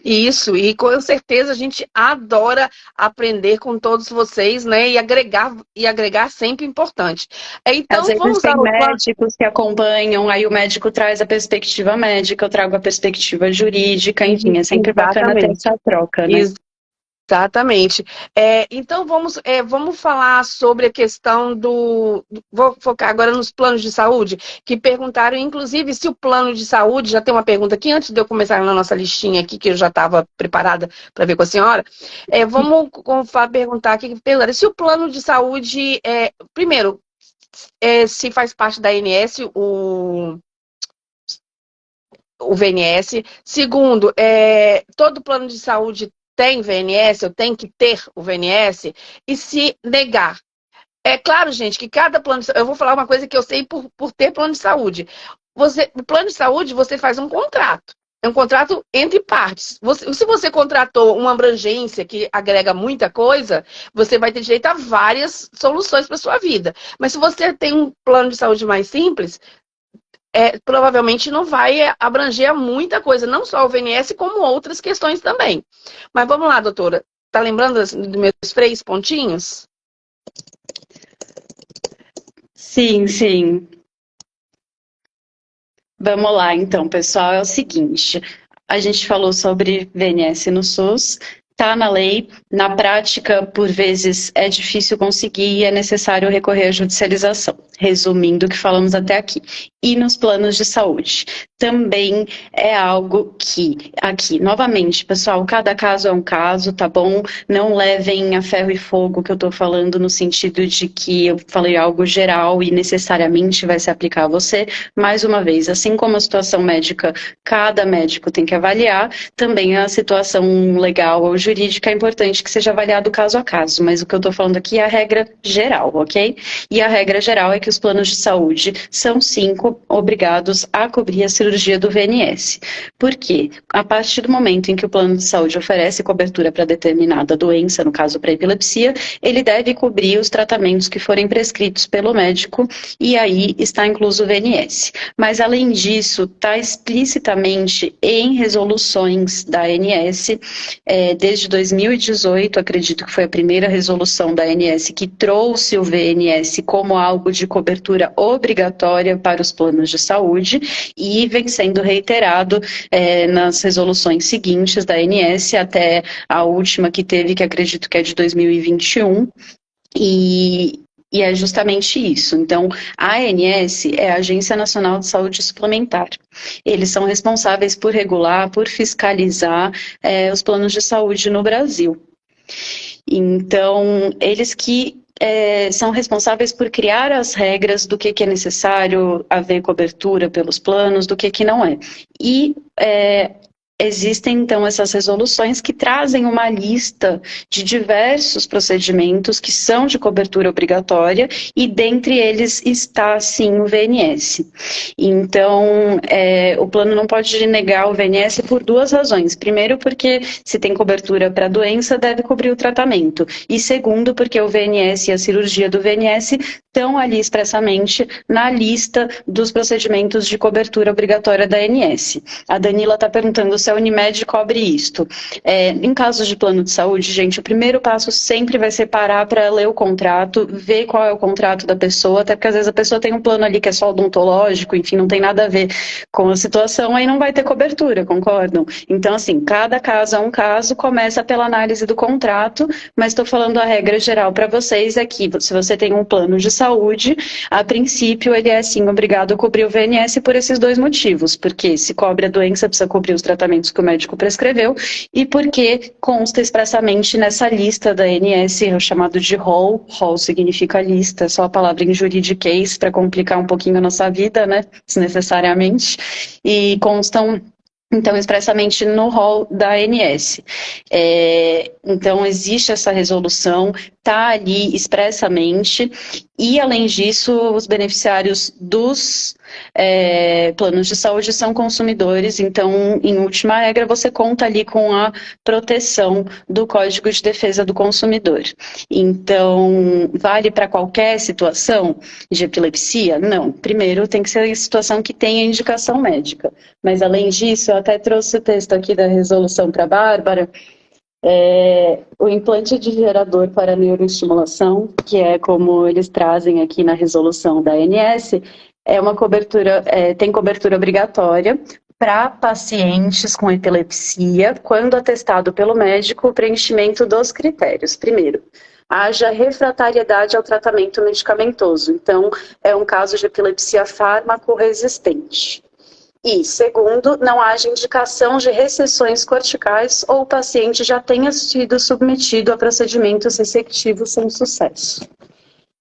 Isso, e com certeza a gente adora aprender com todos vocês, né? E agregar sempre importante. Às Então, vezes vamos tem ao médicos que acompanham, aí o médico traz a perspectiva médica, eu trago a perspectiva jurídica, enfim, é sempre bacana ter Exatamente. essa troca, né? Exatamente. Então, vamos falar sobre a questão Vou focar agora nos planos de saúde, que perguntaram, inclusive, se o plano de saúde, já tem uma pergunta aqui, antes de eu começar na nossa listinha aqui, que eu já estava preparada para ver com a senhora. Perguntar aqui, se o plano de saúde, primeiro, se faz parte da ANS, o VNS. Segundo, todo plano de saúde tem VNS, eu tenho que ter o VNS, e se negar. É claro, gente, que cada plano de saúde, eu vou falar uma coisa que eu sei por ter plano de saúde. O plano de saúde, você faz um contrato. É um contrato entre partes. Se você contratou uma abrangência que agrega muita coisa, você vai ter direito a várias soluções para sua vida. Mas se você tem um plano de saúde mais simples, provavelmente não vai abranger muita coisa, não só o VNS, como outras questões também. Mas vamos lá, doutora. Tá lembrando dos meus 3 pontinhos? Sim, sim. Vamos lá, então, pessoal, é o seguinte, a gente falou sobre VNS no SUS, está na lei, na prática, por vezes, é difícil conseguir e é necessário recorrer à judicialização, resumindo o que falamos até aqui. E nos planos de saúde, também é algo que, aqui, novamente, pessoal, cada caso é um caso, tá bom? Não levem a ferro e fogo que eu tô falando no sentido de que eu falei algo geral e necessariamente vai se aplicar a você. Mais uma vez, assim como a situação médica, cada médico tem que avaliar, também a situação legal ou jurídica é importante que seja avaliado caso a caso, mas o que eu tô falando aqui é a regra geral, ok? E a regra geral é que os planos de saúde são, sim, obrigados a cobrir a cirurgia do VNS. Por quê? A partir do momento em que o plano de saúde oferece cobertura para determinada doença, no caso para epilepsia, ele deve cobrir os tratamentos que forem prescritos pelo médico e aí está incluso o VNS. Mas além disso, está explicitamente em resoluções da ANS, desde 2018, acredito que foi a primeira resolução da ANS que trouxe o VNS como algo de cobertura obrigatória para os planos de saúde e vem sendo reiterado nas resoluções seguintes da ANS, até a última que teve, que acredito que é de 2021, e é justamente isso. Então, a ANS é a Agência Nacional de Saúde Suplementar. Eles são responsáveis por regular, por fiscalizar os planos de saúde no Brasil. Então, eles que são responsáveis por criar as regras do que é necessário haver cobertura pelos planos, do que não é. E existem, então, essas resoluções que trazem uma lista de diversos procedimentos que são de cobertura obrigatória e dentre eles está, sim, o VNS. Então, o plano não pode negar o VNS por duas razões. Primeiro, porque se tem cobertura para a doença, deve cobrir o tratamento. E segundo, porque o VNS e a cirurgia do VNS estão ali expressamente na lista dos procedimentos de cobertura obrigatória da ANS. A Danila está perguntando se a Unimed cobre isto. Em casos de plano de saúde, gente, o primeiro passo sempre vai ser parar para ler o contrato, ver qual é o contrato da pessoa, até porque às vezes a pessoa tem um plano ali que é só odontológico, enfim, não tem nada a ver com a situação, aí não vai ter cobertura, concordam? Então, assim, cada caso é um caso, começa pela análise do contrato, mas estou falando a regra geral para vocês é que se você tem um plano de saúde, a princípio ele é sim obrigado a cobrir o VNS por esses dois motivos, porque se cobre a doença, precisa cobrir os tratamentos que o médico prescreveu, e porque consta expressamente nessa lista da ANS, é o chamado de rol significa lista, só a palavra em juridiquês para complicar um pouquinho a nossa vida, né, desnecessariamente, e constam então, expressamente no rol da ANS. Então, existe essa resolução, está ali expressamente, e além disso, os beneficiários dos planos de saúde são consumidores, então, em última regra, você conta ali com a proteção do Código de Defesa do Consumidor. Então, vale para qualquer situação de epilepsia? Não. Primeiro, tem que ser a situação que tenha indicação médica. Mas, além disso, eu até trouxe o texto aqui da resolução para a Bárbara, o implante de gerador para neuroestimulação, que é como eles trazem aqui na resolução da ANS, é uma cobertura, tem cobertura obrigatória para pacientes com epilepsia, quando atestado pelo médico o preenchimento dos critérios. Primeiro, haja refratariedade ao tratamento medicamentoso. Então, é um caso de epilepsia fármaco-resistente. E, segundo, não haja indicação de recessões corticais ou o paciente já tenha sido submetido a procedimentos ressectivos sem sucesso.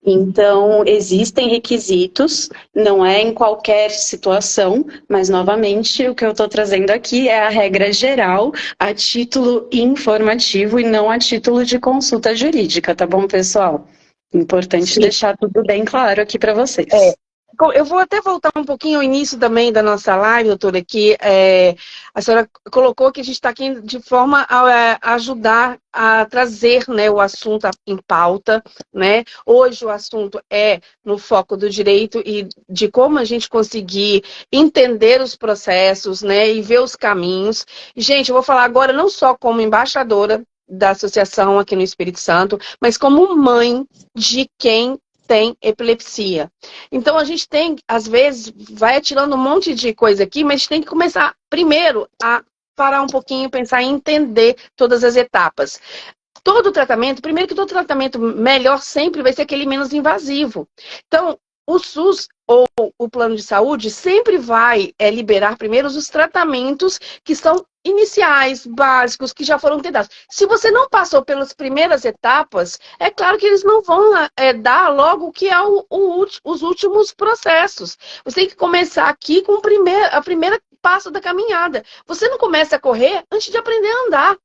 Então, existem requisitos, não é em qualquer situação, mas, novamente, o que eu estou trazendo aqui é a regra geral a título informativo e não a título de consulta jurídica, tá bom, pessoal? Importante Sim. deixar tudo bem claro aqui para vocês. Eu vou até voltar um pouquinho ao início também da nossa live, doutora, que a senhora colocou que a gente está aqui de forma a ajudar a trazer, né, o assunto em pauta, né? Hoje o assunto é no foco do direito e de como a gente conseguir entender os processos, né, e ver os caminhos. Gente, eu vou falar agora não só como embaixadora da associação aqui no Espírito Santo, mas como mãe de quem tem epilepsia. Então, a gente tem, às vezes, vai atirando um monte de coisa aqui, mas a gente tem que começar, primeiro, a parar um pouquinho, pensar em entender todas as etapas. Todo tratamento, primeiro que todo tratamento melhor sempre vai ser aquele menos invasivo. Então, o SUS ou o plano de saúde sempre vai liberar primeiro os tratamentos que são iniciais, básicos, que já foram tentados. Se você não passou pelas primeiras etapas, é claro que eles não vão dar logo o que é os últimos processos. Você tem que começar aqui com a primeira passo da caminhada. Você não começa a correr antes de aprender a andar.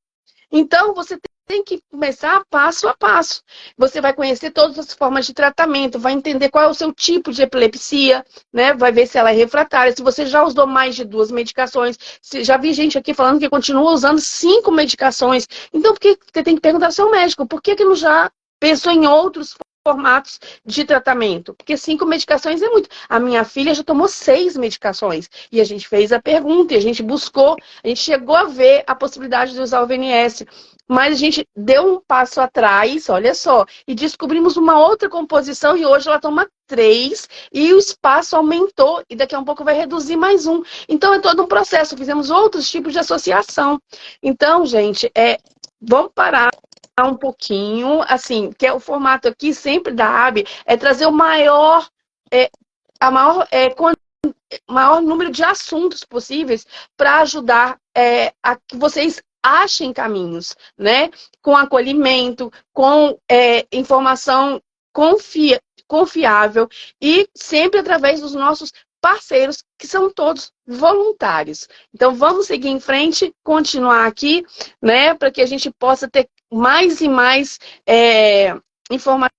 Então, você tem que começar passo a passo. Você vai conhecer todas as formas de tratamento, vai entender qual é o seu tipo de epilepsia, né? Vai ver se ela é refratária, se você já usou mais de 2 medicações. Já vi gente aqui falando que continua usando 5 medicações. Então, por que você tem que perguntar ao seu médico? Por que não já pensou em outros formatos de tratamento? Porque 5 medicações é muito. A minha filha já tomou 6 medicações. E a gente fez a pergunta, e a gente buscou, a gente chegou a ver a possibilidade de usar o VNS. Mas a gente deu um passo atrás, olha só, e descobrimos uma outra composição e hoje ela toma 3 e o espaço aumentou e daqui a um pouco vai reduzir mais 1. Então é todo um processo, fizemos outros tipos de associação. Então, gente, vamos parar um pouquinho, assim, que é o formato aqui sempre da AB, é trazer o maior número de assuntos possíveis para ajudar a que vocês achem caminhos, né? Com acolhimento, com informação confiável e sempre através dos nossos parceiros, que são todos voluntários. Então, vamos seguir em frente, continuar aqui, né, para que a gente possa ter mais e mais informações,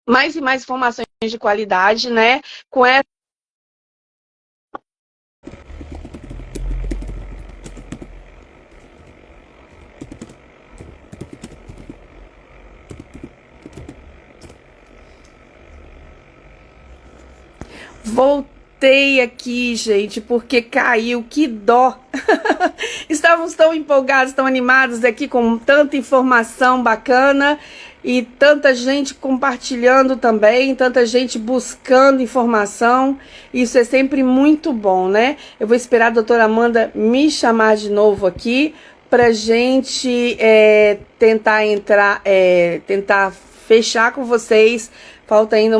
mais e mais informações de qualidade, né, com essa. Voltei aqui, gente, porque caiu, que dó. Estávamos tão empolgados, tão animados aqui com tanta informação bacana e tanta gente compartilhando também, tanta gente buscando informação. Isso é sempre muito bom, né? Eu vou esperar a doutora Amanda me chamar de novo aqui pra gente tentar entrar, tentar fechar com vocês. Falta ainda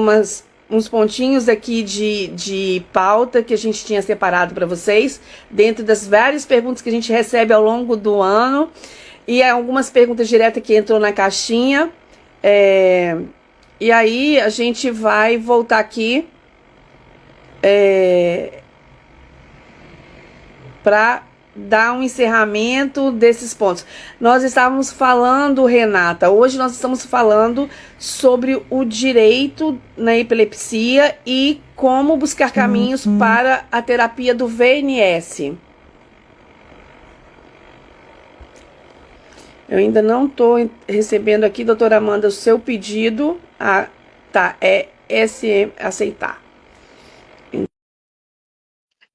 uns pontinhos aqui de pauta que a gente tinha separado para vocês, dentro das várias perguntas que a gente recebe ao longo do ano, e algumas perguntas diretas que entrou na caixinha. E aí a gente vai voltar aqui para dar um encerramento desses pontos. Nós estávamos falando, Renata, hoje nós estamos falando sobre o direito na epilepsia e como buscar caminhos para a terapia do VNS. Eu ainda não estou recebendo aqui, doutora Amanda, o seu pedido. Ah, tá, é SM, aceitar.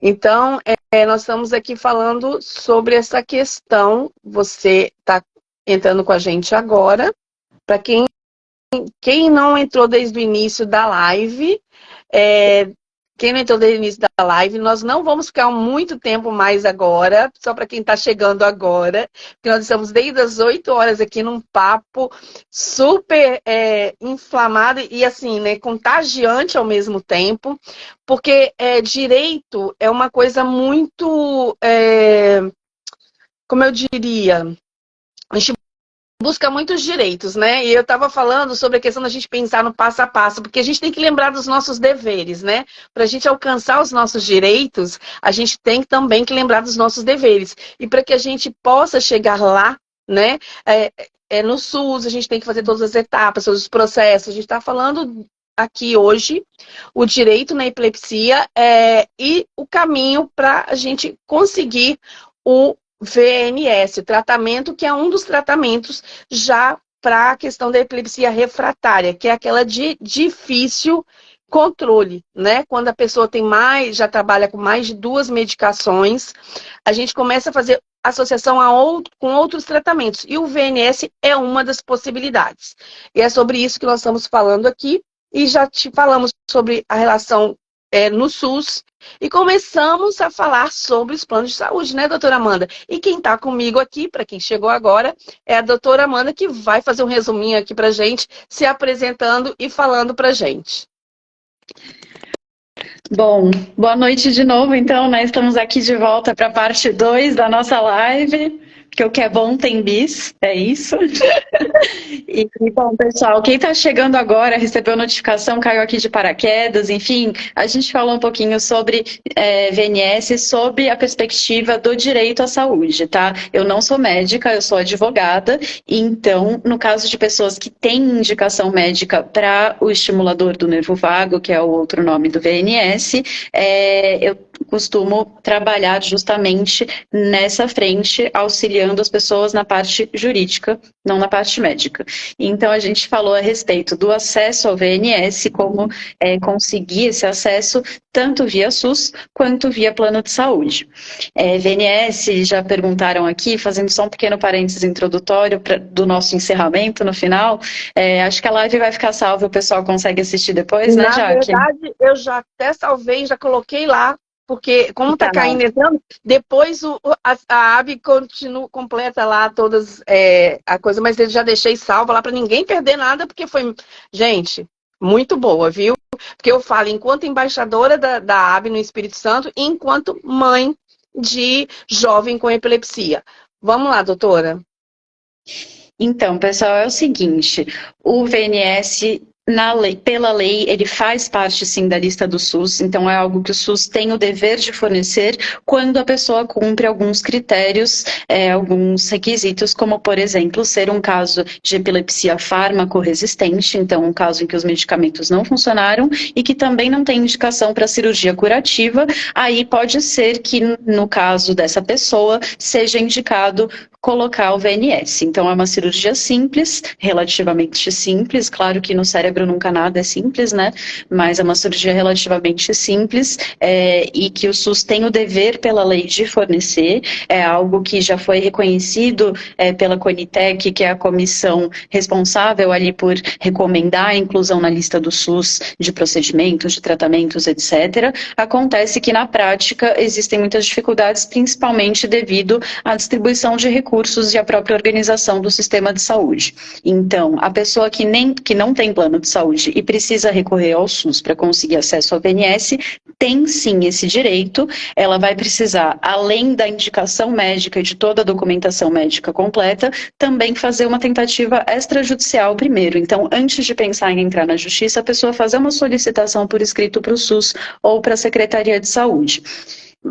Então, nós estamos aqui falando sobre essa questão. Você está entrando com a gente agora. Para quem não entrou desde o início da live, nós não vamos ficar muito tempo mais agora, só para quem está chegando agora, porque nós estamos desde as 8 horas aqui num papo super inflamado e assim, né, contagiante ao mesmo tempo, porque direito é uma coisa muito, como eu diria, a gente busca muitos direitos, né? E eu estava falando sobre a questão da gente pensar no passo a passo, porque a gente tem que lembrar dos nossos deveres, né? Para a gente alcançar os nossos direitos, a gente tem também que lembrar dos nossos deveres. E para que a gente possa chegar lá, né? No SUS, a gente tem que fazer todas as etapas, todos os processos. A gente está falando aqui hoje o direito na epilepsia e o caminho para a gente conseguir o VNS, tratamento que é um dos tratamentos já para a questão da epilepsia refratária, que é aquela de difícil controle, né? Quando a pessoa já trabalha com mais de 2 medicações, a gente começa a fazer associação com outros tratamentos, e o VNS é uma das possibilidades. E é sobre isso que nós estamos falando aqui, e já te falamos sobre a relação no SUS, e começamos a falar sobre os planos de saúde, né, doutora Amanda? E quem está comigo aqui, para quem chegou agora, é a doutora Amanda, que vai fazer um resuminho aqui para gente, se apresentando e falando para gente. Bom, boa noite de novo, então, né? Estamos aqui de volta para a parte 2 da nossa live, porque o que é bom tem bis, é isso. E, bom, pessoal, quem está chegando agora, recebeu notificação, caiu aqui de paraquedas, enfim, a gente falou um pouquinho sobre VNS, sobre a perspectiva do direito à saúde, tá? Eu não sou médica, eu sou advogada, então, no caso de pessoas que têm indicação médica para o estimulador do nervo vago, que é o outro nome do VNS, eu costumo trabalhar justamente nessa frente, auxiliando as pessoas na parte jurídica, não na parte médica. Então, a gente falou a respeito do acesso ao VNS, como conseguir esse acesso tanto via SUS quanto via plano de saúde. VNS, já perguntaram aqui, fazendo só um pequeno parênteses introdutório do nosso encerramento no final, acho que a live vai ficar salva, o pessoal consegue assistir depois, né, Jaque? Na verdade, eu já até salvei, já coloquei lá, porque como tá caindo, entrando, depois a AB completa lá todas a coisa, mas eu já deixei salva lá para ninguém perder nada, porque foi, gente, muito boa, viu? Porque eu falo enquanto embaixadora da AB no Espírito Santo e enquanto mãe de jovem com epilepsia. Vamos lá, doutora. Então, pessoal, é o seguinte, o VNS pela lei, ele faz parte, sim, da lista do SUS, então é algo que o SUS tem o dever de fornecer quando a pessoa cumpre alguns critérios, alguns requisitos, como, por exemplo, ser um caso de epilepsia fármaco-resistente, então um caso em que os medicamentos não funcionaram e que também não tem indicação para cirurgia curativa, aí pode ser que, no caso dessa pessoa, seja indicado colocar o VNS. Então, é uma cirurgia simples, relativamente simples, claro que no cérebro nunca nada é simples, né? Mas é uma cirurgia relativamente simples e que o SUS tem o dever pela lei de fornecer, é algo que já foi reconhecido pela Conitec, que é a comissão responsável ali por recomendar a inclusão na lista do SUS de procedimentos, de tratamentos, etc. Acontece que na prática existem muitas dificuldades, principalmente devido à distribuição de recursos e à própria organização do sistema de saúde. Então, a pessoa que não tem plano de saúde e precisa recorrer ao SUS para conseguir acesso ao VNS, tem sim esse direito, ela vai precisar, além da indicação médica e de toda a documentação médica completa, também fazer uma tentativa extrajudicial primeiro. Então, antes de pensar em entrar na justiça, a pessoa fazer uma solicitação por escrito para o SUS ou para a Secretaria de Saúde.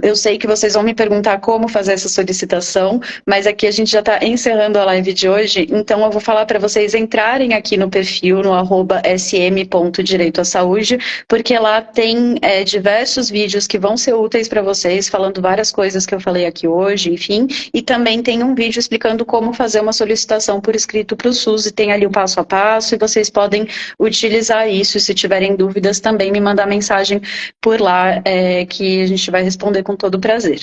Eu sei que vocês vão me perguntar como fazer essa solicitação, mas aqui a gente já está encerrando a live de hoje, então eu vou falar para vocês entrarem aqui no perfil, no @sm.direitoasaúde, porque lá tem diversos vídeos que vão ser úteis para vocês, falando várias coisas que eu falei aqui hoje, enfim, e também tem um vídeo explicando como fazer uma solicitação por escrito para o SUS, e tem ali o passo a passo, e vocês podem utilizar isso, e se tiverem dúvidas também me mandar mensagem por lá, que a gente vai responder com todo prazer.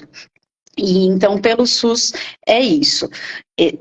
E então, pelo SUS, é isso.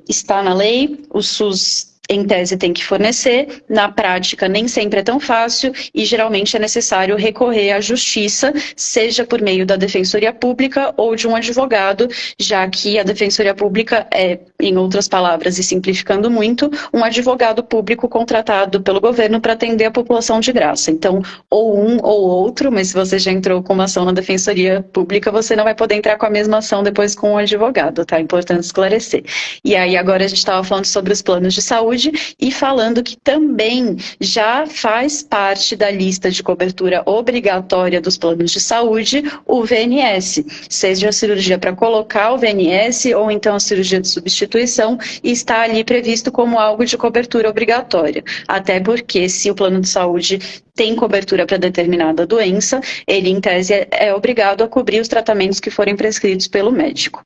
Está na lei, o SUS, em tese, tem que fornecer, na prática nem sempre é tão fácil e geralmente é necessário recorrer à justiça, seja por meio da Defensoria Pública ou de um advogado, já que a Defensoria Pública é, em outras palavras e simplificando muito, um advogado público contratado pelo governo para atender a população de graça. Então, ou um ou outro, mas se você já entrou com uma ação na Defensoria Pública, você não vai poder entrar com a mesma ação depois com um advogado, tá? É importante esclarecer. E aí agora a gente estava falando sobre os planos de saúde e falando que também já faz parte da lista de cobertura obrigatória dos planos de saúde o VNS, seja a cirurgia para colocar o VNS ou então a cirurgia de substituição, e está ali previsto como algo de cobertura obrigatória, até porque se o plano de saúde tem cobertura para determinada doença, ele, em tese, é obrigado a cobrir os tratamentos que forem prescritos pelo médico.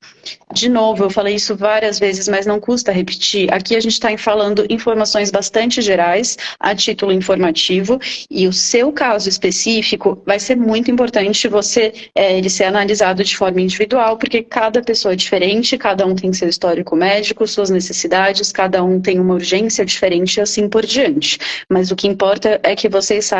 De novo, eu falei isso várias vezes, mas não custa repetir. Aqui a gente está falando informações bastante gerais, a título informativo, e o seu caso específico vai ser muito importante ele ser analisado de forma individual, porque cada pessoa é diferente, cada um tem seu histórico médico, suas necessidades, cada um tem uma urgência diferente e assim por diante. Mas o que importa é que vocês saibam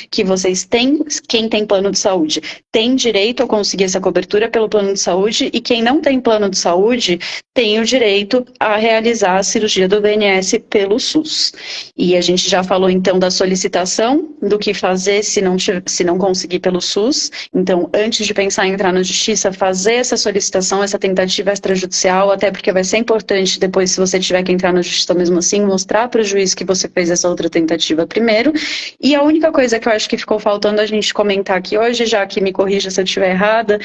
que vocês têm, quem tem plano de saúde, tem direito a conseguir essa cobertura pelo plano de saúde, e quem não tem plano de saúde tem o direito a realizar a cirurgia do VNS pelo SUS. E a gente já falou então da solicitação, do que fazer se não conseguir pelo SUS. Então, antes de pensar em entrar na justiça, fazer essa solicitação, essa tentativa extrajudicial, até porque vai ser importante depois, se você tiver que entrar na justiça mesmo assim, mostrar para o juiz que você fez essa outra tentativa primeiro. E a única coisa que eu acho que ficou faltando a gente comentar aqui hoje, já que me corrija se eu estiver errada,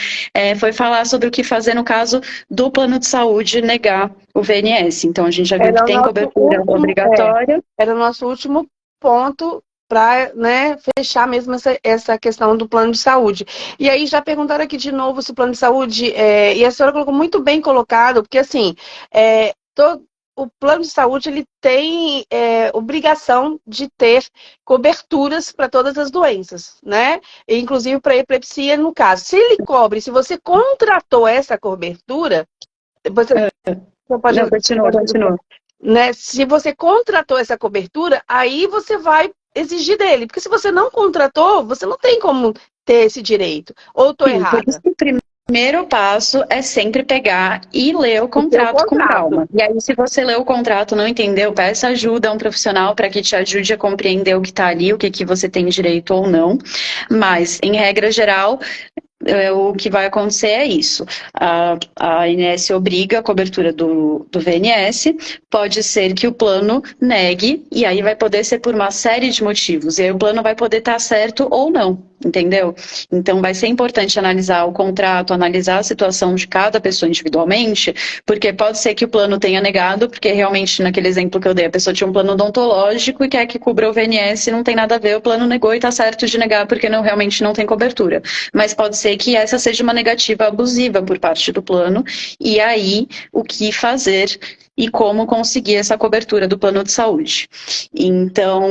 foi falar sobre o que fazer no caso do plano de saúde negar o VNS. Então, a gente já viu que tem cobertura obrigatória. Era o nosso último ponto para, né, fechar mesmo essa questão do plano de saúde. E aí já perguntaram aqui de novo se o plano de saúde, e a senhora colocou muito bem colocado, porque assim, o plano de saúde ele tem obrigação de ter coberturas para todas as doenças, né? Inclusive para epilepsia, no caso. Se ele cobre, se você contratou essa cobertura, você pode... Não, continua. Né? Se você contratou essa cobertura, aí você vai exigir dele. Porque se você não contratou, você não tem como ter esse direito. Ou estou errada? Por isso que o primeiro passo é sempre pegar e ler o contrato com calma. E aí, se você lê o contrato, não entendeu, peça ajuda a um profissional para que te ajude a compreender o que está ali, o que você tem direito ou não. Mas, em regra geral, o que vai acontecer é isso. A ANS obriga a cobertura do VNS, pode ser que o plano negue, e aí vai poder ser por uma série de motivos, e aí o plano vai poder estar certo ou não, entendeu? Então vai ser importante analisar o contrato, analisar a situação de cada pessoa individualmente, porque pode ser que o plano tenha negado, porque realmente naquele exemplo que eu dei, a pessoa tinha um plano odontológico e quer que cubra o VNS, não tem nada a ver, o plano negou e está certo de negar porque realmente não tem cobertura. Mas pode ser que essa seja uma negativa abusiva por parte do plano, e aí o que fazer e como conseguir essa cobertura do plano de saúde. Então,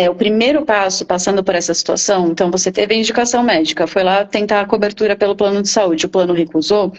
o primeiro passo, passando por essa situação, então você teve a indicação médica, foi lá tentar a cobertura pelo plano de saúde, o plano recusou,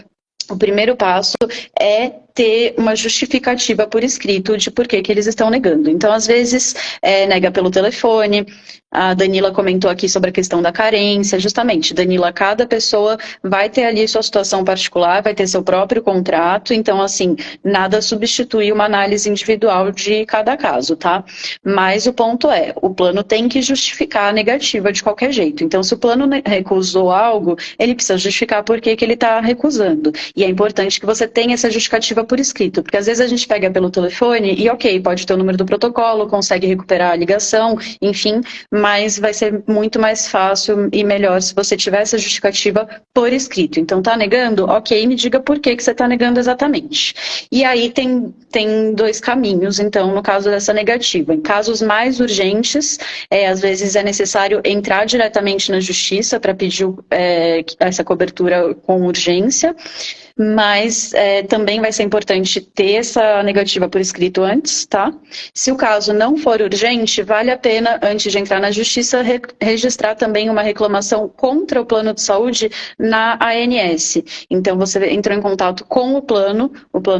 o primeiro passo é ter uma justificativa por escrito de por que eles estão negando. Então, às vezes, nega pelo telefone. A Danila comentou aqui sobre a questão da carência. Justamente, Danila, cada pessoa vai ter ali sua situação particular, vai ter seu próprio contrato. Então, assim, nada substitui uma análise individual de cada caso, tá? Mas o ponto é, o plano tem que justificar a negativa de qualquer jeito. Então, se o plano recusou algo, ele precisa justificar por que ele está recusando. E é importante que você tenha essa justificativa por escrito, porque às vezes a gente pega pelo telefone e ok, pode ter o número do protocolo, consegue recuperar a ligação, enfim, mas vai ser muito mais fácil e melhor se você tiver essa justificativa por escrito. Então, tá negando? Ok, me diga por que você tá negando exatamente. E aí tem dois caminhos, então, no caso dessa negativa. Em casos mais urgentes, às vezes é necessário entrar diretamente na justiça para pedir essa cobertura com urgência, mas também vai ser importante ter essa negativa por escrito antes, tá? Se o caso não for urgente, vale a pena, antes de entrar na justiça, registrar também uma reclamação contra o plano de saúde na ANS. Então, você entrou em contato com o plano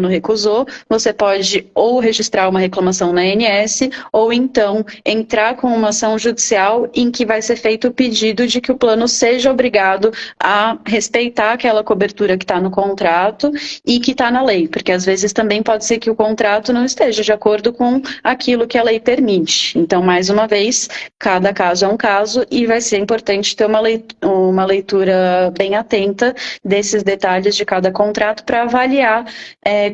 recusou, você pode ou registrar uma reclamação na ANS, ou então entrar com uma ação judicial em que vai ser feito o pedido de que o plano seja obrigado a respeitar aquela cobertura que está no contrato e que está na lei, porque às vezes também pode ser que o contrato não esteja de acordo com aquilo que a lei permite. Então, mais uma vez, cada caso é um caso e vai ser importante ter uma leitura bem atenta desses detalhes de cada contrato para avaliar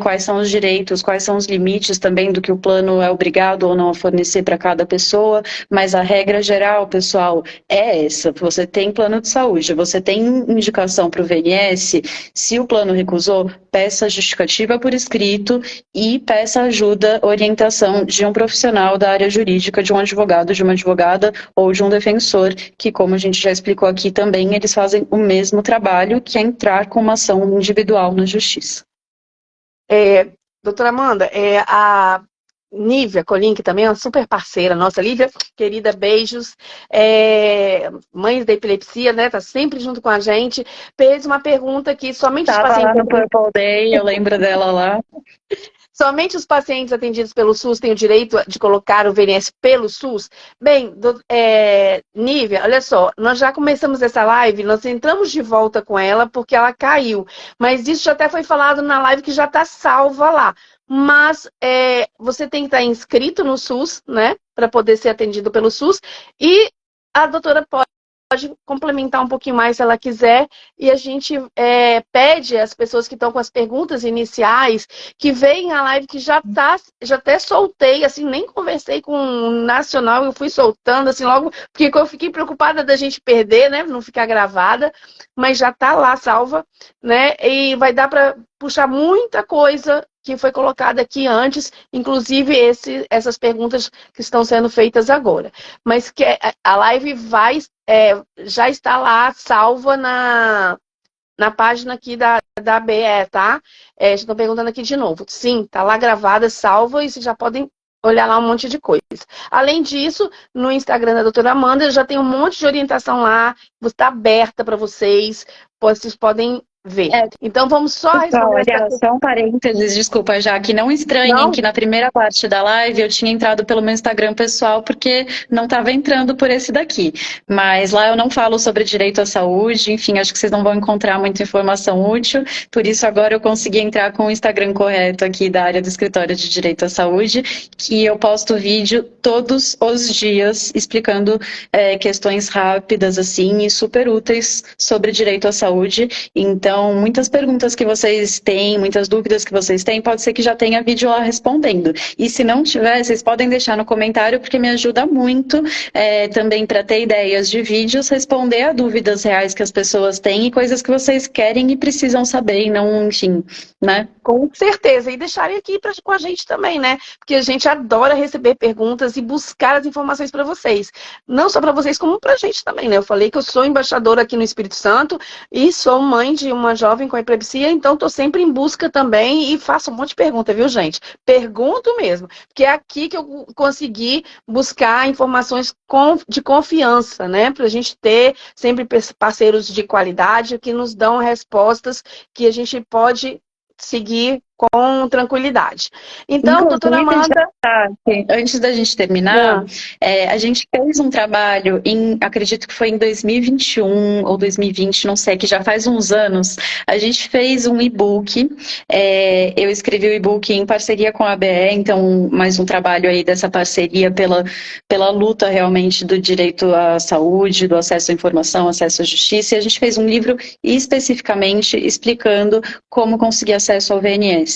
quais são os direitos, quais são os limites também do que o plano é obrigado ou não a fornecer para cada pessoa, mas a regra geral, pessoal, é essa. Você tem plano de saúde, você tem indicação para o VNS, se o plano recusou, peça justificativa por escrito e peça ajuda, orientação de um profissional da área jurídica, de um advogado, de uma advogada ou de um defensor, que, como a gente já explicou aqui também, eles fazem o mesmo trabalho, que é entrar com uma ação individual na justiça. Doutora Amanda, a Nívia Colim, que também é uma super parceira nossa, Lívia, querida, beijos, mães da epilepsia, né, tá sempre junto com a gente, fez uma pergunta que somente os pacientes... Lá no Purple Day, eu lembro dela lá. Somente os pacientes atendidos pelo SUS têm o direito de colocar o VNS pelo SUS? Bem, Nívia, olha só, nós já começamos essa live, nós entramos de volta com ela porque ela caiu, mas isso já até foi falado na live que já está salva lá. Mas você tem que estar inscrito no SUS, né, para poder ser atendido pelo SUS, e a doutora pode complementar um pouquinho mais se ela quiser, e a gente pede às pessoas que estão com as perguntas iniciais que veem a live, que já até soltei, assim, nem conversei com o Nacional, eu fui soltando assim logo, porque eu fiquei preocupada da gente perder, né, não ficar gravada, mas já tá lá salva, né, e vai dar para puxar muita coisa que foi colocada aqui antes, inclusive essas perguntas que estão sendo feitas agora. Mas que a live já está lá salva na página aqui da BE, tá? Estão perguntando aqui de novo. Sim, tá lá gravada, salva, e vocês já podem olhar lá um monte de coisa. Além disso, no Instagram da doutora Amanda, já tem um monte de orientação lá, está aberta para vocês. Vocês podem ver. Então vamos só responder essa... Só um parênteses, desculpa, já que não estranhem que na primeira parte da live eu tinha entrado pelo meu Instagram pessoal porque não estava entrando por esse daqui. Mas lá eu não falo sobre direito à saúde, enfim, acho que vocês não vão encontrar muita informação útil, por isso agora eu consegui entrar com o Instagram correto aqui da área do escritório de direito à saúde, que eu posto vídeo todos os dias explicando questões rápidas assim e super úteis sobre direito à saúde. Então, muitas perguntas que vocês têm, muitas dúvidas que vocês têm, pode ser que já tenha vídeo lá respondendo. E se não tiver, vocês podem deixar no comentário, porque me ajuda muito também para ter ideias de vídeos, responder a dúvidas reais que as pessoas têm e coisas que vocês querem e precisam saber, e não, enfim, né? Com certeza, e deixarem aqui com a gente também, né? Porque a gente adora receber perguntas e buscar as informações para vocês. Não só para vocês, como para a gente também, né? Eu falei que eu sou embaixadora aqui no Espírito Santo e sou mãe de uma jovem com epilepsia, então estou sempre em busca também e faço um monte de pergunta, viu, gente? Pergunto mesmo, porque é aqui que eu consegui buscar informações de confiança, né? Para a gente ter sempre parceiros de qualidade que nos dão respostas que a gente pode seguir com tranquilidade. Então, doutora Amanda... Antes da gente terminar, a gente fez um trabalho, acredito que foi em 2021 ou 2020, não sei, que já faz uns anos, a gente fez um e-book, eu escrevi o e-book em parceria com a ABE, então mais um trabalho aí dessa parceria pela luta realmente do direito à saúde, do acesso à informação, acesso à justiça, e a gente fez um livro especificamente explicando como conseguir acesso ao VNS.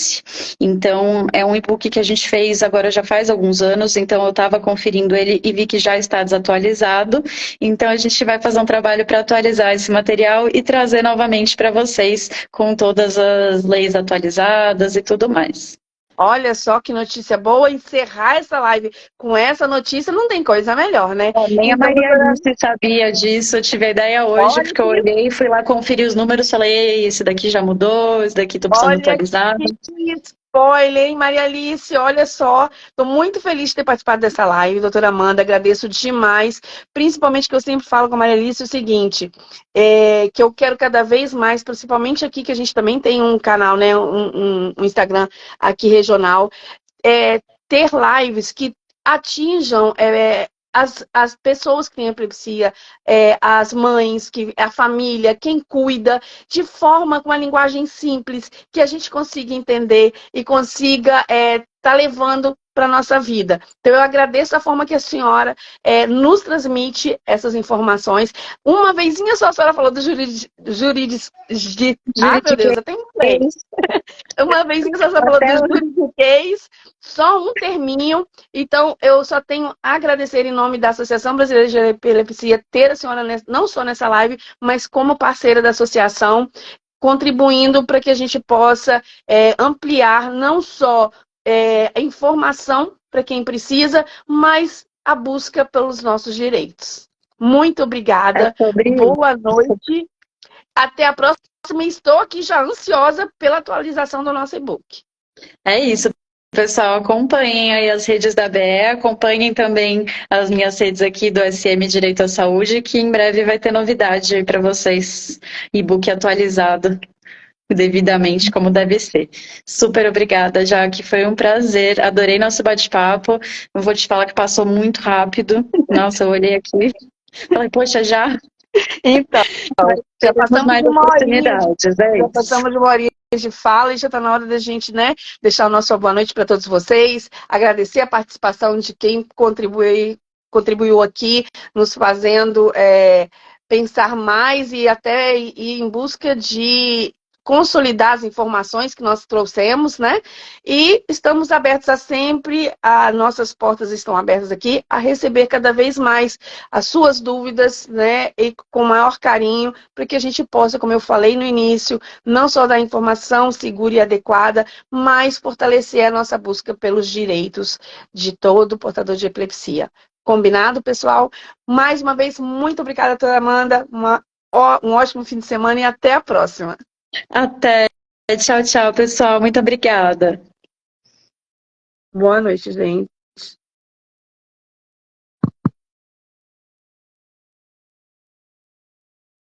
Então, é um e-book que a gente fez agora já faz alguns anos, então eu estava conferindo ele e vi que já está desatualizado. Então, a gente vai fazer um trabalho para atualizar esse material e trazer novamente para vocês com todas as leis atualizadas e tudo mais. Olha só que notícia boa, encerrar essa live com essa notícia não tem coisa melhor, né? Nem a Maria Alice sabia disso, eu tive a ideia hoje, porque eu olhei, fui lá conferir os números, falei, esse daqui já mudou, esse daqui tô precisando atualizar. Spoiler, hein, Maria Alice? Olha só, estou muito feliz de ter participado dessa live, doutora Amanda, agradeço demais, principalmente que eu sempre falo com a Maria Alice o seguinte, que eu quero cada vez mais, principalmente aqui que a gente também tem um canal, né, um Instagram aqui regional, ter lives que atinjam as pessoas que têm epilepsia, as mães, a família, quem cuida, de forma com uma linguagem simples, que a gente consiga entender e consiga tá levando para a nossa vida. Então, eu agradeço a forma que a senhora nos transmite essas informações. Uma vezinha só a senhora falou do Ai, meu Deus, eu tenho inglês. Uma vezinha só a senhora falou do juridiquês, só um terminho. Então, eu só tenho a agradecer em nome da Associação Brasileira de Epilepsia ter a senhora não só nessa live, mas como parceira da associação, contribuindo para que a gente possa ampliar não só a informação para quem precisa, mas a busca pelos nossos direitos. Muito obrigada. Boa noite. Até a próxima. Estou aqui já ansiosa pela atualização do nosso e-book. É isso. Pessoal, acompanhem aí as redes da BE, acompanhem também as minhas redes aqui do SM Direito à Saúde, que em breve vai ter novidade aí para vocês, e-book atualizado devidamente como deve ser. Super obrigada, Jaque, foi um prazer, adorei nosso bate-papo, eu vou te falar que passou muito rápido, nossa, eu olhei aqui, falei, poxa, já? Então, já passamos mais de uma horinha, já passamos de uma horinha de fala e já está na hora da gente, né, deixar o nosso boa noite para todos vocês, agradecer a participação de quem contribuiu aqui, nos fazendo pensar mais e até ir em busca de consolidar as informações que nós trouxemos, né? E estamos abertos a sempre, as nossas portas estão abertas aqui, a receber cada vez mais as suas dúvidas, né? E com maior carinho, para que a gente possa, como eu falei no início, não só dar informação segura e adequada, mas fortalecer a nossa busca pelos direitos de todo portador de epilepsia. Combinado, pessoal? Mais uma vez, muito obrigada, doutora Amanda. Um ótimo fim de semana e até a próxima. Até. Tchau, tchau, pessoal. Muito obrigada. Boa noite, gente.